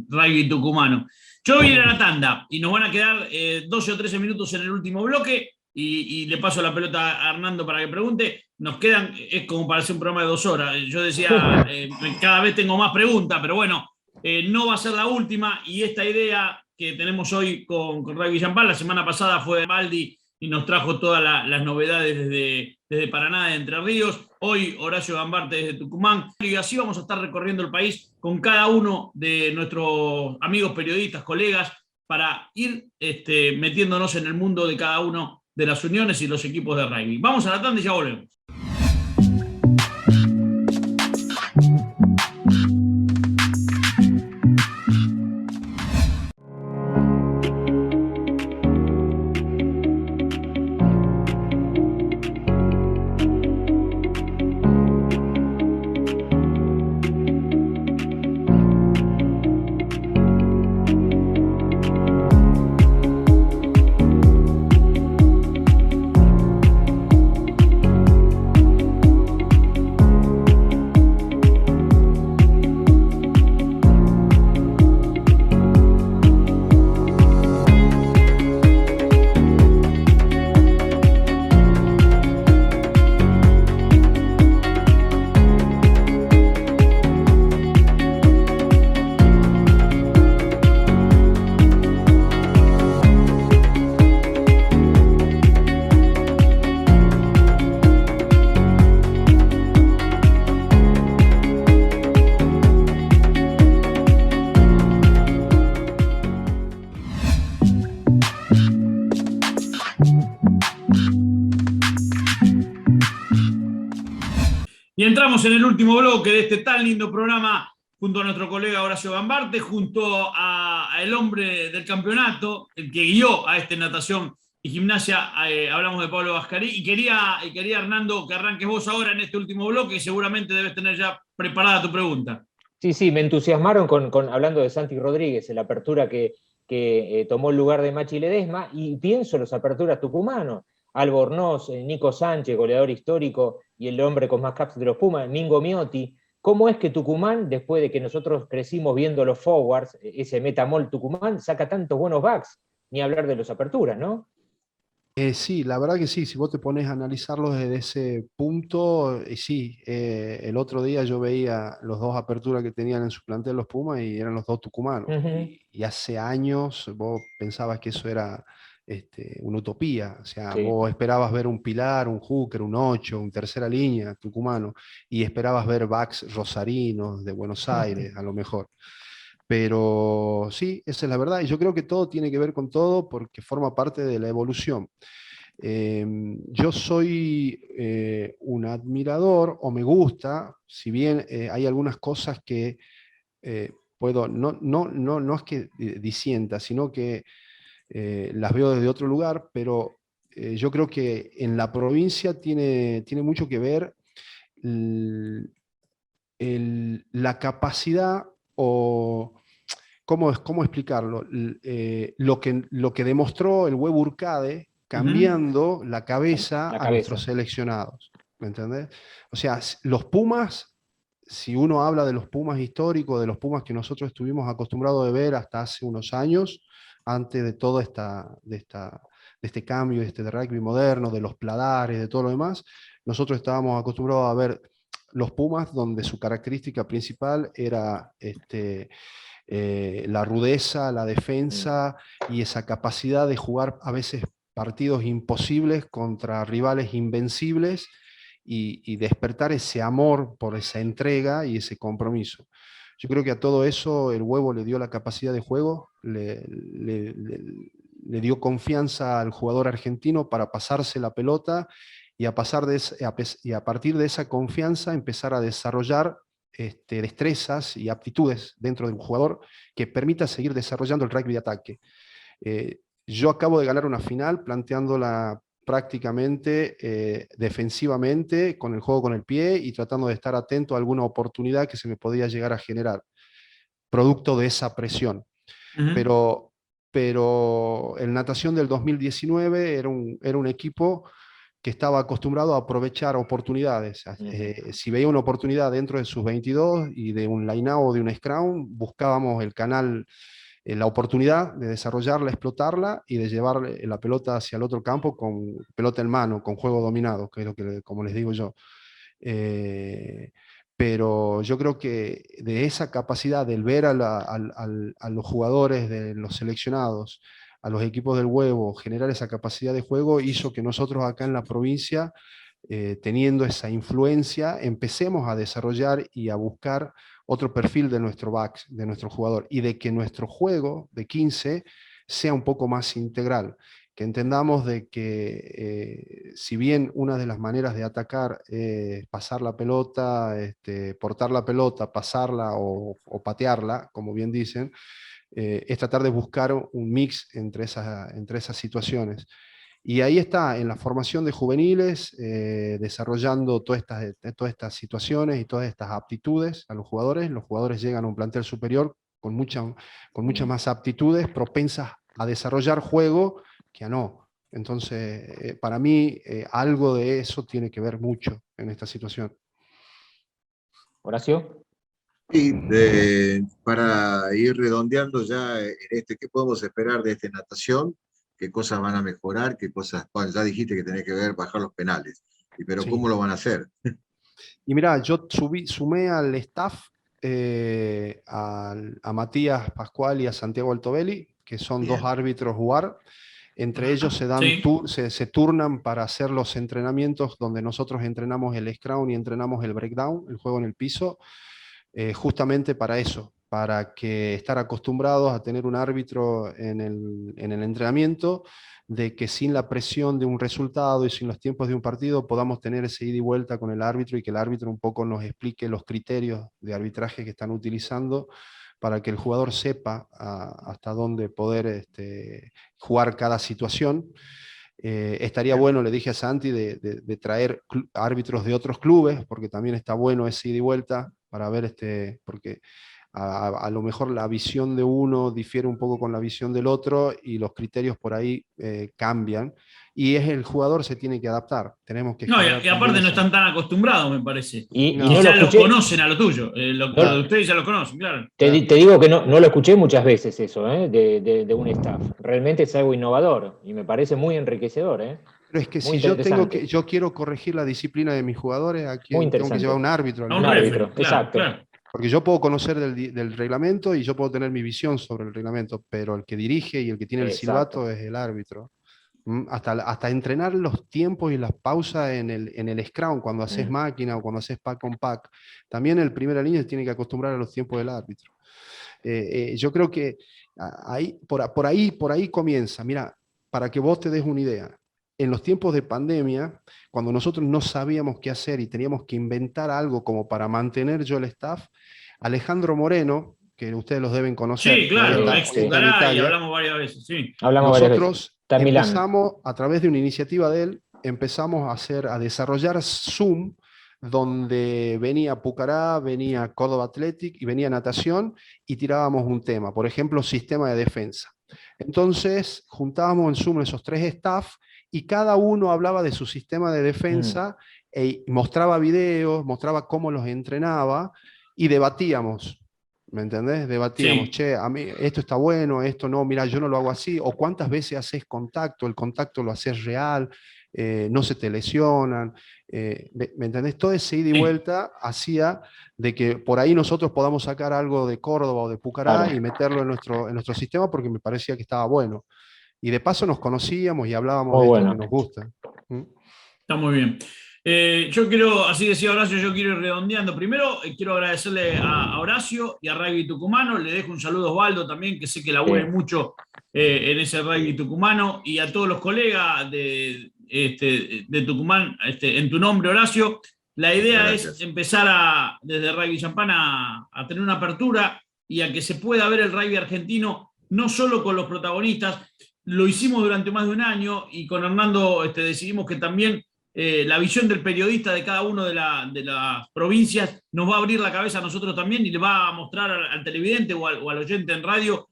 [SPEAKER 1] rugby tucumano. Yo voy a ir a la tanda y nos van a quedar 12 o 13 minutos en el último bloque. Y le paso la pelota a Hernando para que pregunte. Nos quedan, es como para hacer un programa de 2 horas. Yo decía, cada vez tengo más preguntas, pero bueno, no va a ser la última. Y esta idea que tenemos hoy con Rugby Champán, la semana pasada fue Baldi y nos trajo todas las novedades desde Paraná, de Entre Ríos. Hoy Horacio Gambarte desde Tucumán. Y así vamos a estar recorriendo el país con cada uno de nuestros amigos periodistas, colegas, para ir metiéndonos en el mundo de cada uno de las uniones y los equipos de rugby. Vamos a la tanda y ya volvemos. Y entramos en el último bloque de este tan lindo programa junto a nuestro colega Horacio Gambarte, junto a el hombre del campeonato, el que guió a natación y gimnasia. Hablamos de Pablo Vascarí, y quería, Hernando, que arranques vos ahora en este último bloque, y seguramente debes tener ya preparada tu pregunta.
[SPEAKER 4] Sí, me entusiasmaron hablando de Santi Rodríguez, en la apertura que tomó el lugar de Machi Ledesma, y pienso en las aperturas tucumanos. Albornoz, Nico Sánchez, goleador histórico, y el hombre con más caps de los Pumas, Mingo Miotti. ¿Cómo es que Tucumán, después de que nosotros crecimos viendo los forwards, ese Metamol Tucumán, saca tantos buenos backs? Ni hablar de las aperturas, ¿no?
[SPEAKER 3] Sí, la verdad que sí, si vos te pones a analizarlo desde ese punto, sí, el otro día yo veía los dos aperturas que tenían en su plantel los Pumas y eran los dos tucumanos. Y hace años vos pensabas que eso era una utopía, o sea,
[SPEAKER 4] Sí.
[SPEAKER 3] vos esperabas ver un Pilar, un Hooker, un 8, un tercera línea tucumano, y esperabas ver backs rosarinos de Buenos Aires, a lo mejor. Pero sí, esa es la verdad, y yo creo que todo tiene que ver con todo porque forma parte de la evolución. Yo soy un admirador, o me gusta, si bien hay algunas cosas que puedo, no es que disienta, sino que las veo desde otro lugar, pero yo creo que en la provincia tiene mucho que ver la capacidad, o cómo explicarlo, lo que demostró el Huevo Urcade cambiando la cabeza a nuestros seleccionados, ¿me entendés? O sea, los Pumas, si uno habla de los Pumas históricos, de los Pumas que nosotros estuvimos acostumbrados de ver hasta hace unos años, antes de todo este cambio, de rugby moderno, de los pladares, de todo lo demás, nosotros estábamos acostumbrados a ver los Pumas donde su característica principal era la rudeza, la defensa y esa capacidad de jugar a veces partidos imposibles contra rivales invencibles y despertar ese amor por esa entrega y ese compromiso. Yo creo que a todo eso el Huevo le dio la capacidad de juego, le dio confianza al jugador argentino para pasarse la pelota y a partir de esa confianza empezar a desarrollar destrezas y aptitudes dentro de un jugador que permita seguir desarrollando el rugby de ataque. Yo acabo de ganar una final planteándola prácticamente defensivamente, con el juego con el pie y tratando de estar atento a alguna oportunidad que se me podía llegar a generar, producto de esa presión. Pero el Natación del 2019 era un equipo que estaba acostumbrado a aprovechar oportunidades. Si veía una oportunidad dentro de sus 22 y de un line-out o de un scrum, buscábamos el canal, la oportunidad de desarrollarla, explotarla y de llevar la pelota hacia el otro campo con pelota en mano, con juego dominado, que es lo que, como les digo yo. Pero yo creo que de esa capacidad del ver a los jugadores de los seleccionados a los equipos del Huevo generar esa capacidad de juego hizo que nosotros acá en la provincia, teniendo esa influencia, empecemos a desarrollar y a buscar otro perfil de nuestro back, de nuestro jugador, y de que nuestro juego de 15 sea un poco más integral, que entendamos de que si bien una de las maneras de atacar es pasar la pelota, portar la pelota, pasarla o patearla, como bien dicen, es tratar de buscar un mix entre esas situaciones. Y ahí está, en la formación de juveniles, desarrollando todas estas situaciones y todas estas aptitudes a los jugadores llegan a un plantel superior con muchas más aptitudes propensas a desarrollar juego que a no. Entonces, para mí, algo de eso tiene que ver mucho en esta situación.
[SPEAKER 4] Horacio.
[SPEAKER 2] Y para ir redondeando ya ¿qué podemos esperar de esta natación? ¿Qué cosas van a mejorar? ¿Qué cosas? Bueno, ya dijiste que tenés que ver bajar los penales, pero
[SPEAKER 3] Sí.
[SPEAKER 2] ¿cómo lo van a hacer?
[SPEAKER 3] Y mira, yo sumé al staff a Matías Pascual y a Santiago Altobelli, que son
[SPEAKER 2] Bien.
[SPEAKER 3] 2 árbitros UAR. Entre ellos
[SPEAKER 1] Sí.
[SPEAKER 3] se turnan para hacer los entrenamientos donde nosotros entrenamos el scrum y entrenamos el breakdown, el juego en el piso, justamente para eso, para que estar acostumbrados a tener un árbitro en el entrenamiento, de que sin la presión de un resultado y sin los tiempos de un partido podamos tener ese ida y vuelta con el árbitro y que el árbitro un poco nos explique los criterios de arbitraje que están utilizando para que el jugador sepa hasta dónde poder jugar cada situación. Estaría bueno, le dije a Santi, de traer árbitros de otros clubes, porque también está bueno ese ida y vuelta, para ver, porque a lo mejor la visión de uno difiere un poco con la visión del otro y los criterios por ahí cambian. Y el jugador se tiene que adaptar. Tenemos que
[SPEAKER 1] No, y aparte no están tan acostumbrados, me parece.
[SPEAKER 4] Y
[SPEAKER 3] No.
[SPEAKER 4] no
[SPEAKER 1] ya
[SPEAKER 4] lo
[SPEAKER 1] los conocen a lo tuyo. Lo de ustedes ya lo conocen, claro.
[SPEAKER 4] Te digo que no lo escuché muchas veces eso, de un staff. Realmente es algo innovador y me parece muy enriquecedor.
[SPEAKER 3] Pero es que
[SPEAKER 4] Muy
[SPEAKER 3] si yo quiero corregir la disciplina de mis jugadores, aquí
[SPEAKER 4] Muy
[SPEAKER 3] tengo que
[SPEAKER 4] interesante.
[SPEAKER 3] llevar un árbitro.
[SPEAKER 1] A un
[SPEAKER 4] árbitro,
[SPEAKER 1] referee,
[SPEAKER 4] exacto.
[SPEAKER 1] claro.
[SPEAKER 3] Porque yo puedo conocer del reglamento y yo puedo tener mi visión sobre el reglamento, pero el que dirige y el que tiene el
[SPEAKER 4] Exacto.
[SPEAKER 3] silbato es el árbitro. Hasta entrenar los tiempos y las pausas en el scrum, cuando haces máquina o cuando haces pack on pack. También el primera línea se tiene que acostumbrar a los tiempos del árbitro. Yo creo que por ahí comienza. Mira, para que vos te des una idea, en los tiempos de pandemia, cuando nosotros no sabíamos qué hacer y teníamos que inventar algo como para mantener yo el staff, Alejandro Moreno, que ustedes los deben conocer.
[SPEAKER 1] Sí, claro,
[SPEAKER 3] está en
[SPEAKER 1] Cucará, y
[SPEAKER 3] Italia.
[SPEAKER 1] hablamos varias veces, sí.
[SPEAKER 3] Nosotros
[SPEAKER 4] Está en Milán.
[SPEAKER 3] empezamos, a través de una iniciativa de él, empezamos a desarrollar Zoom, donde venía Pucará, venía Córdoba Athletic y venía natación, y tirábamos un tema, por ejemplo, sistema de defensa. Entonces, juntábamos en Zoom esos 3 staff, y cada uno hablaba de su sistema de defensa, y mostraba videos, mostraba cómo los entrenaba, y debatíamos. ¿Me entendés? Debatíamos,
[SPEAKER 1] Sí.
[SPEAKER 3] che, a mí esto está bueno, esto no, mira, yo no lo hago así, o cuántas veces haces contacto, el contacto lo haces real, no se te lesionan, ¿me entendés? Todo ese ida y vuelta hacía de que por ahí nosotros podamos sacar algo de Córdoba o de Pucará y meterlo en nuestro sistema, porque me parecía que estaba bueno. Y de paso nos conocíamos y hablábamos de esto que nos gusta.
[SPEAKER 1] Está muy bien. Yo quiero, así decía Horacio, yo quiero ir redondeando. Primero, quiero agradecerle a Horacio y a Rugby Tucumano. Le dejo un saludo a Osvaldo también, que sé que labure mucho en ese Rugby Tucumano, y a todos los colegas de Tucumán, en tu nombre, Horacio. La idea es empezar desde Rugby Champán a tener una apertura y a que se pueda ver el rugby argentino, no solo con los protagonistas. Lo hicimos durante más de un año, y con Hernando decidimos que también la visión del periodista de cada una de las provincias nos va a abrir la cabeza a nosotros también, y le va a mostrar al televidente o al oyente en radio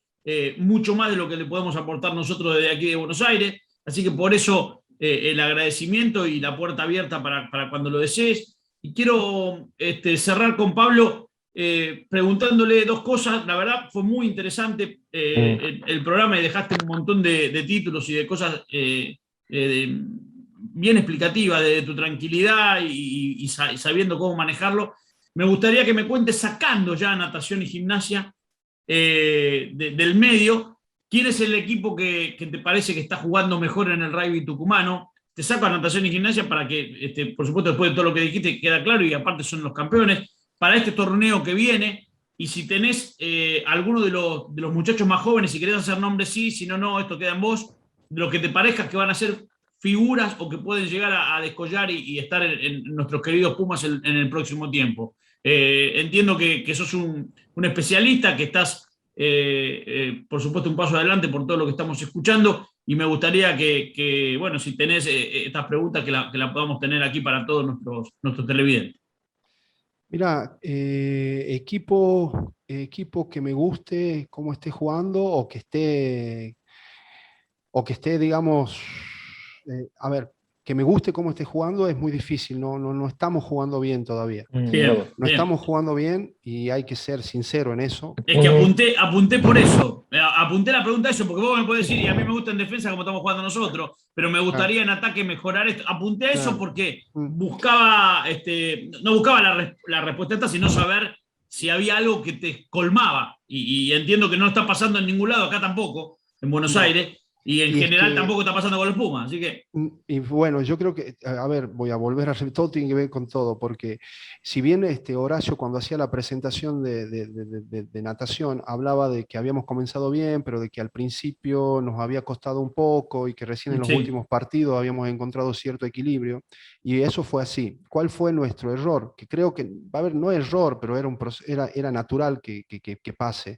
[SPEAKER 1] mucho más de lo que le podemos aportar nosotros desde aquí de Buenos Aires. Así que por eso el agradecimiento y la puerta abierta para cuando lo desees. Y quiero cerrar con Pablo preguntándole 2 cosas. La verdad fue muy interesante el programa, y dejaste un montón de títulos y de cosas bien explicativa de tu tranquilidad y sabiendo cómo manejarlo. Me gustaría que me cuentes, sacando ya natación y gimnasia del medio, ¿quién es el equipo que te parece que está jugando mejor en el rugby tucumano? Te saco a natación y gimnasia para que, por supuesto, después de todo lo que dijiste, queda claro y aparte son los campeones para este torneo que viene. Y si tenés alguno de los muchachos más jóvenes, si querés hacer nombres, sí, si no, no, esto queda en vos, lo que te parezca que van a ser figuras o que pueden llegar a descollar y estar en nuestros queridos Pumas en el próximo tiempo. Entiendo que sos un especialista, que estás, por supuesto, un paso adelante por todo lo que estamos escuchando, y me gustaría que bueno, si tenés estas preguntas, que la podamos tener aquí para todos nuestros televidentes.
[SPEAKER 3] Mira, equipo que me guste cómo esté jugando o que esté, digamos, a ver, que me guste cómo esté jugando es muy difícil, no estamos jugando bien todavía.
[SPEAKER 1] Bien,
[SPEAKER 3] No
[SPEAKER 1] bien.
[SPEAKER 3] estamos jugando bien y hay que ser sincero en eso.
[SPEAKER 1] Es que apunté por eso. Apunté la pregunta a eso, porque vos me podés decir, y a mí me gusta en defensa como estamos jugando nosotros, pero me gustaría en ataque mejorar esto. Apunté a eso porque buscaba, no buscaba la respuesta esta, sino saber si había algo que te colmaba. Y entiendo que no está pasando en ningún lado, acá tampoco, en Buenos Aires, y en general tampoco está pasando con los Pumas. Así que.
[SPEAKER 3] Y bueno, yo creo que, a ver, voy a volver a repetir, todo tiene que ver con todo, porque si bien Horacio, cuando hacía la presentación de natación, hablaba de que habíamos comenzado bien, pero de que al principio nos había costado un poco y que recién en los últimos partidos habíamos encontrado cierto equilibrio, y eso fue así. ¿Cuál fue nuestro error? Que creo que, a ver, no error, pero era natural que pase.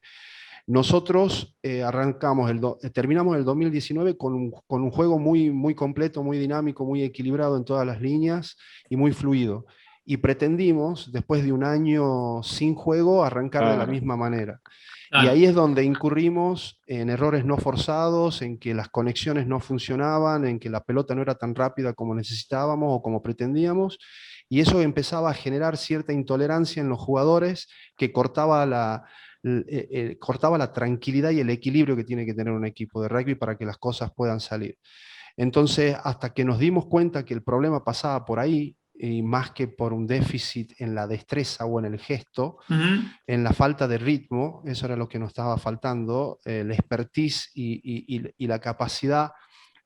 [SPEAKER 3] Nosotros terminamos el 2019 con un juego muy, muy completo, muy dinámico, muy equilibrado en todas las líneas y muy fluido. Y pretendimos, después de un año sin juego, arrancar de la misma manera. Y ahí es donde incurrimos en errores no forzados, en que las conexiones no funcionaban, en que la pelota no era tan rápida como necesitábamos o como pretendíamos. Y eso empezaba a generar cierta intolerancia en los jugadores que cortaba la tranquilidad y el equilibrio que tiene que tener un equipo de rugby para que las cosas puedan salir. Entonces, hasta que nos dimos cuenta que el problema pasaba por ahí, y más que por un déficit en la destreza o en el gesto, en la falta de ritmo, eso era lo que nos estaba faltando, la expertise y la capacidad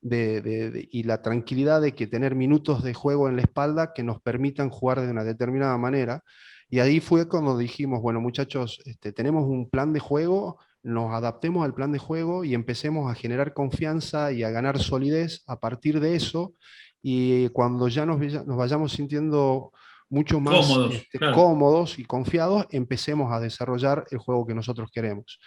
[SPEAKER 3] y la tranquilidad de que tener minutos de juego en la espalda que nos permitan jugar de una determinada manera. Y ahí fue cuando dijimos, bueno muchachos, tenemos un plan de juego, nos adaptemos al plan de juego y empecemos a generar confianza y a ganar solidez a partir de eso, y cuando ya nos vayamos sintiendo mucho más
[SPEAKER 1] cómodos, claro.
[SPEAKER 3] Cómodos y confiados, empecemos a desarrollar el juego que nosotros queremos.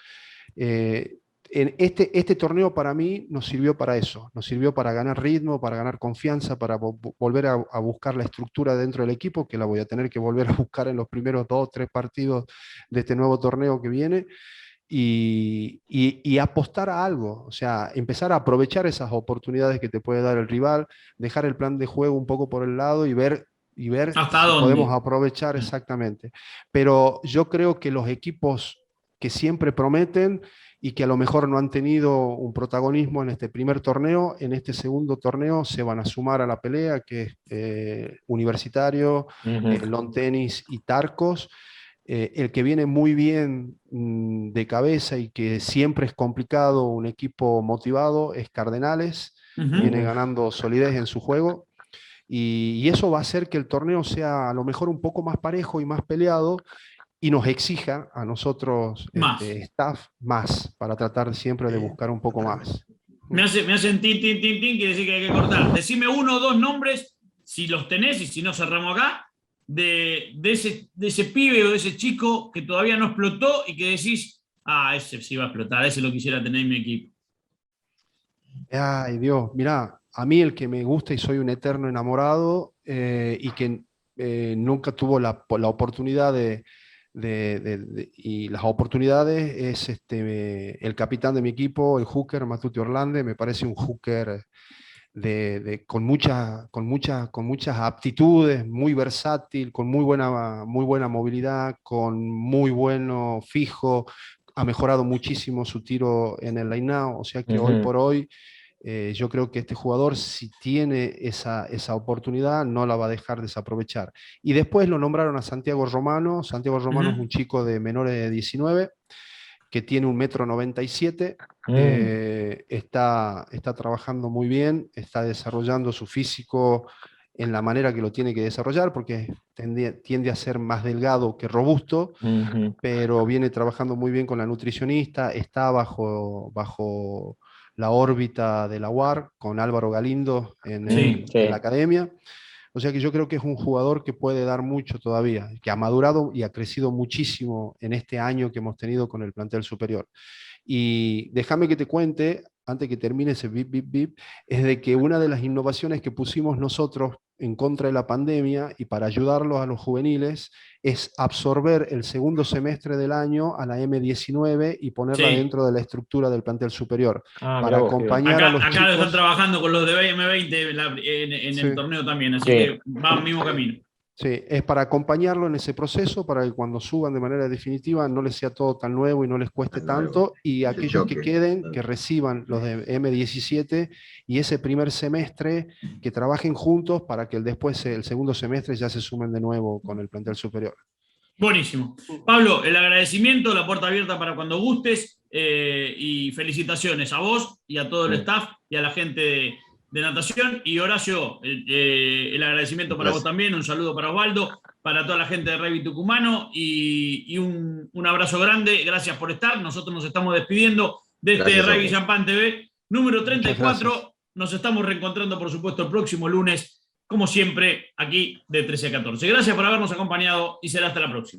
[SPEAKER 3] En este torneo para mí nos sirvió para eso, nos sirvió para ganar ritmo, para ganar confianza, para volver a buscar la estructura dentro del equipo, que la voy a tener que volver a buscar en los primeros 2 o 3 partidos de este nuevo torneo que viene, y apostar a algo, o sea, empezar a aprovechar esas oportunidades que te puede dar el rival, dejar el plan de juego un poco por el lado y ver
[SPEAKER 1] ¿hasta
[SPEAKER 3] si
[SPEAKER 1] dónde
[SPEAKER 3] podemos aprovechar exactamente. Pero yo creo que los equipos que siempre prometen y que a lo mejor no han tenido un protagonismo en este primer torneo, en este segundo torneo se van a sumar a la pelea, que es Universitario, Lawn Tennis y Tarcos. El que viene muy bien de cabeza y que siempre es complicado, un equipo motivado, es Cardenales, viene ganando solidez en su juego, y eso va a hacer que el torneo sea a lo mejor un poco más parejo y más peleado, y nos exija a nosotros, staff, más, para tratar siempre de buscar un poco más.
[SPEAKER 1] Me hacen tin, tin, tin, tin, quiere decir que hay que cortar. Decime 1 o 2 nombres, si los tenés, y si no cerramos acá, de ese pibe o de ese chico que todavía no explotó y que decís, ese sí va a explotar, ese lo quisiera tener en mi equipo.
[SPEAKER 3] Ay, Dios, mirá, a mí el que me gusta y soy un eterno enamorado, y que nunca tuvo la oportunidad y las oportunidades, es el capitán de mi equipo, el hooker Matute Orlande. Me parece un hooker con muchas aptitudes, muy versátil, con muy buena movilidad, con muy bueno fijo, ha mejorado muchísimo su tiro en el line-out, o sea que hoy por hoy yo creo que este jugador, si tiene esa oportunidad, no la va a dejar desaprovechar. Y después lo nombraron a Santiago Romano. Santiago Romano es un chico de menores de 19, que tiene 1,97 m, está trabajando muy bien, está desarrollando su físico en la manera que lo tiene que desarrollar, porque tiende a ser más delgado que robusto, pero viene trabajando muy bien con la nutricionista, está bajo la órbita de la UAR, con Álvaro Galindo en la academia. O sea que yo creo que es un jugador que puede dar mucho todavía, que ha madurado y ha crecido muchísimo en este año que hemos tenido con el plantel superior. Y déjame que te cuente, antes que termine ese bip, bip, bip, es de que una de las innovaciones que pusimos nosotros en contra de la pandemia y para ayudarlos a los juveniles es absorber el segundo semestre del año a la M19 y ponerla dentro de la estructura del plantel superior. Para acompañar a los chicos.
[SPEAKER 1] Acá están trabajando con los de M20 en el torneo también, así que va al mismo camino.
[SPEAKER 3] Sí, es para acompañarlo en ese proceso, para que cuando suban de manera definitiva no les sea todo tan nuevo y no les cueste tanto, y aquellos que queden, que reciban los de M17 y ese primer semestre, que trabajen juntos para que después el segundo semestre ya se sumen de nuevo con el plantel superior.
[SPEAKER 1] Buenísimo. Pablo, el agradecimiento, la puerta abierta para cuando gustes, y felicitaciones a vos y a todo el staff y a la gente de natación. Y Horacio, el agradecimiento para vos también, un saludo para Osvaldo, para toda la gente de Rugby Tucumano y un abrazo grande. Gracias por estar. Nosotros nos estamos despidiendo de este Rugby Champagne TV número 34. Nos estamos reencontrando, por supuesto, el próximo lunes, como siempre, aquí de 13 a 14. Gracias por habernos acompañado y será hasta la próxima.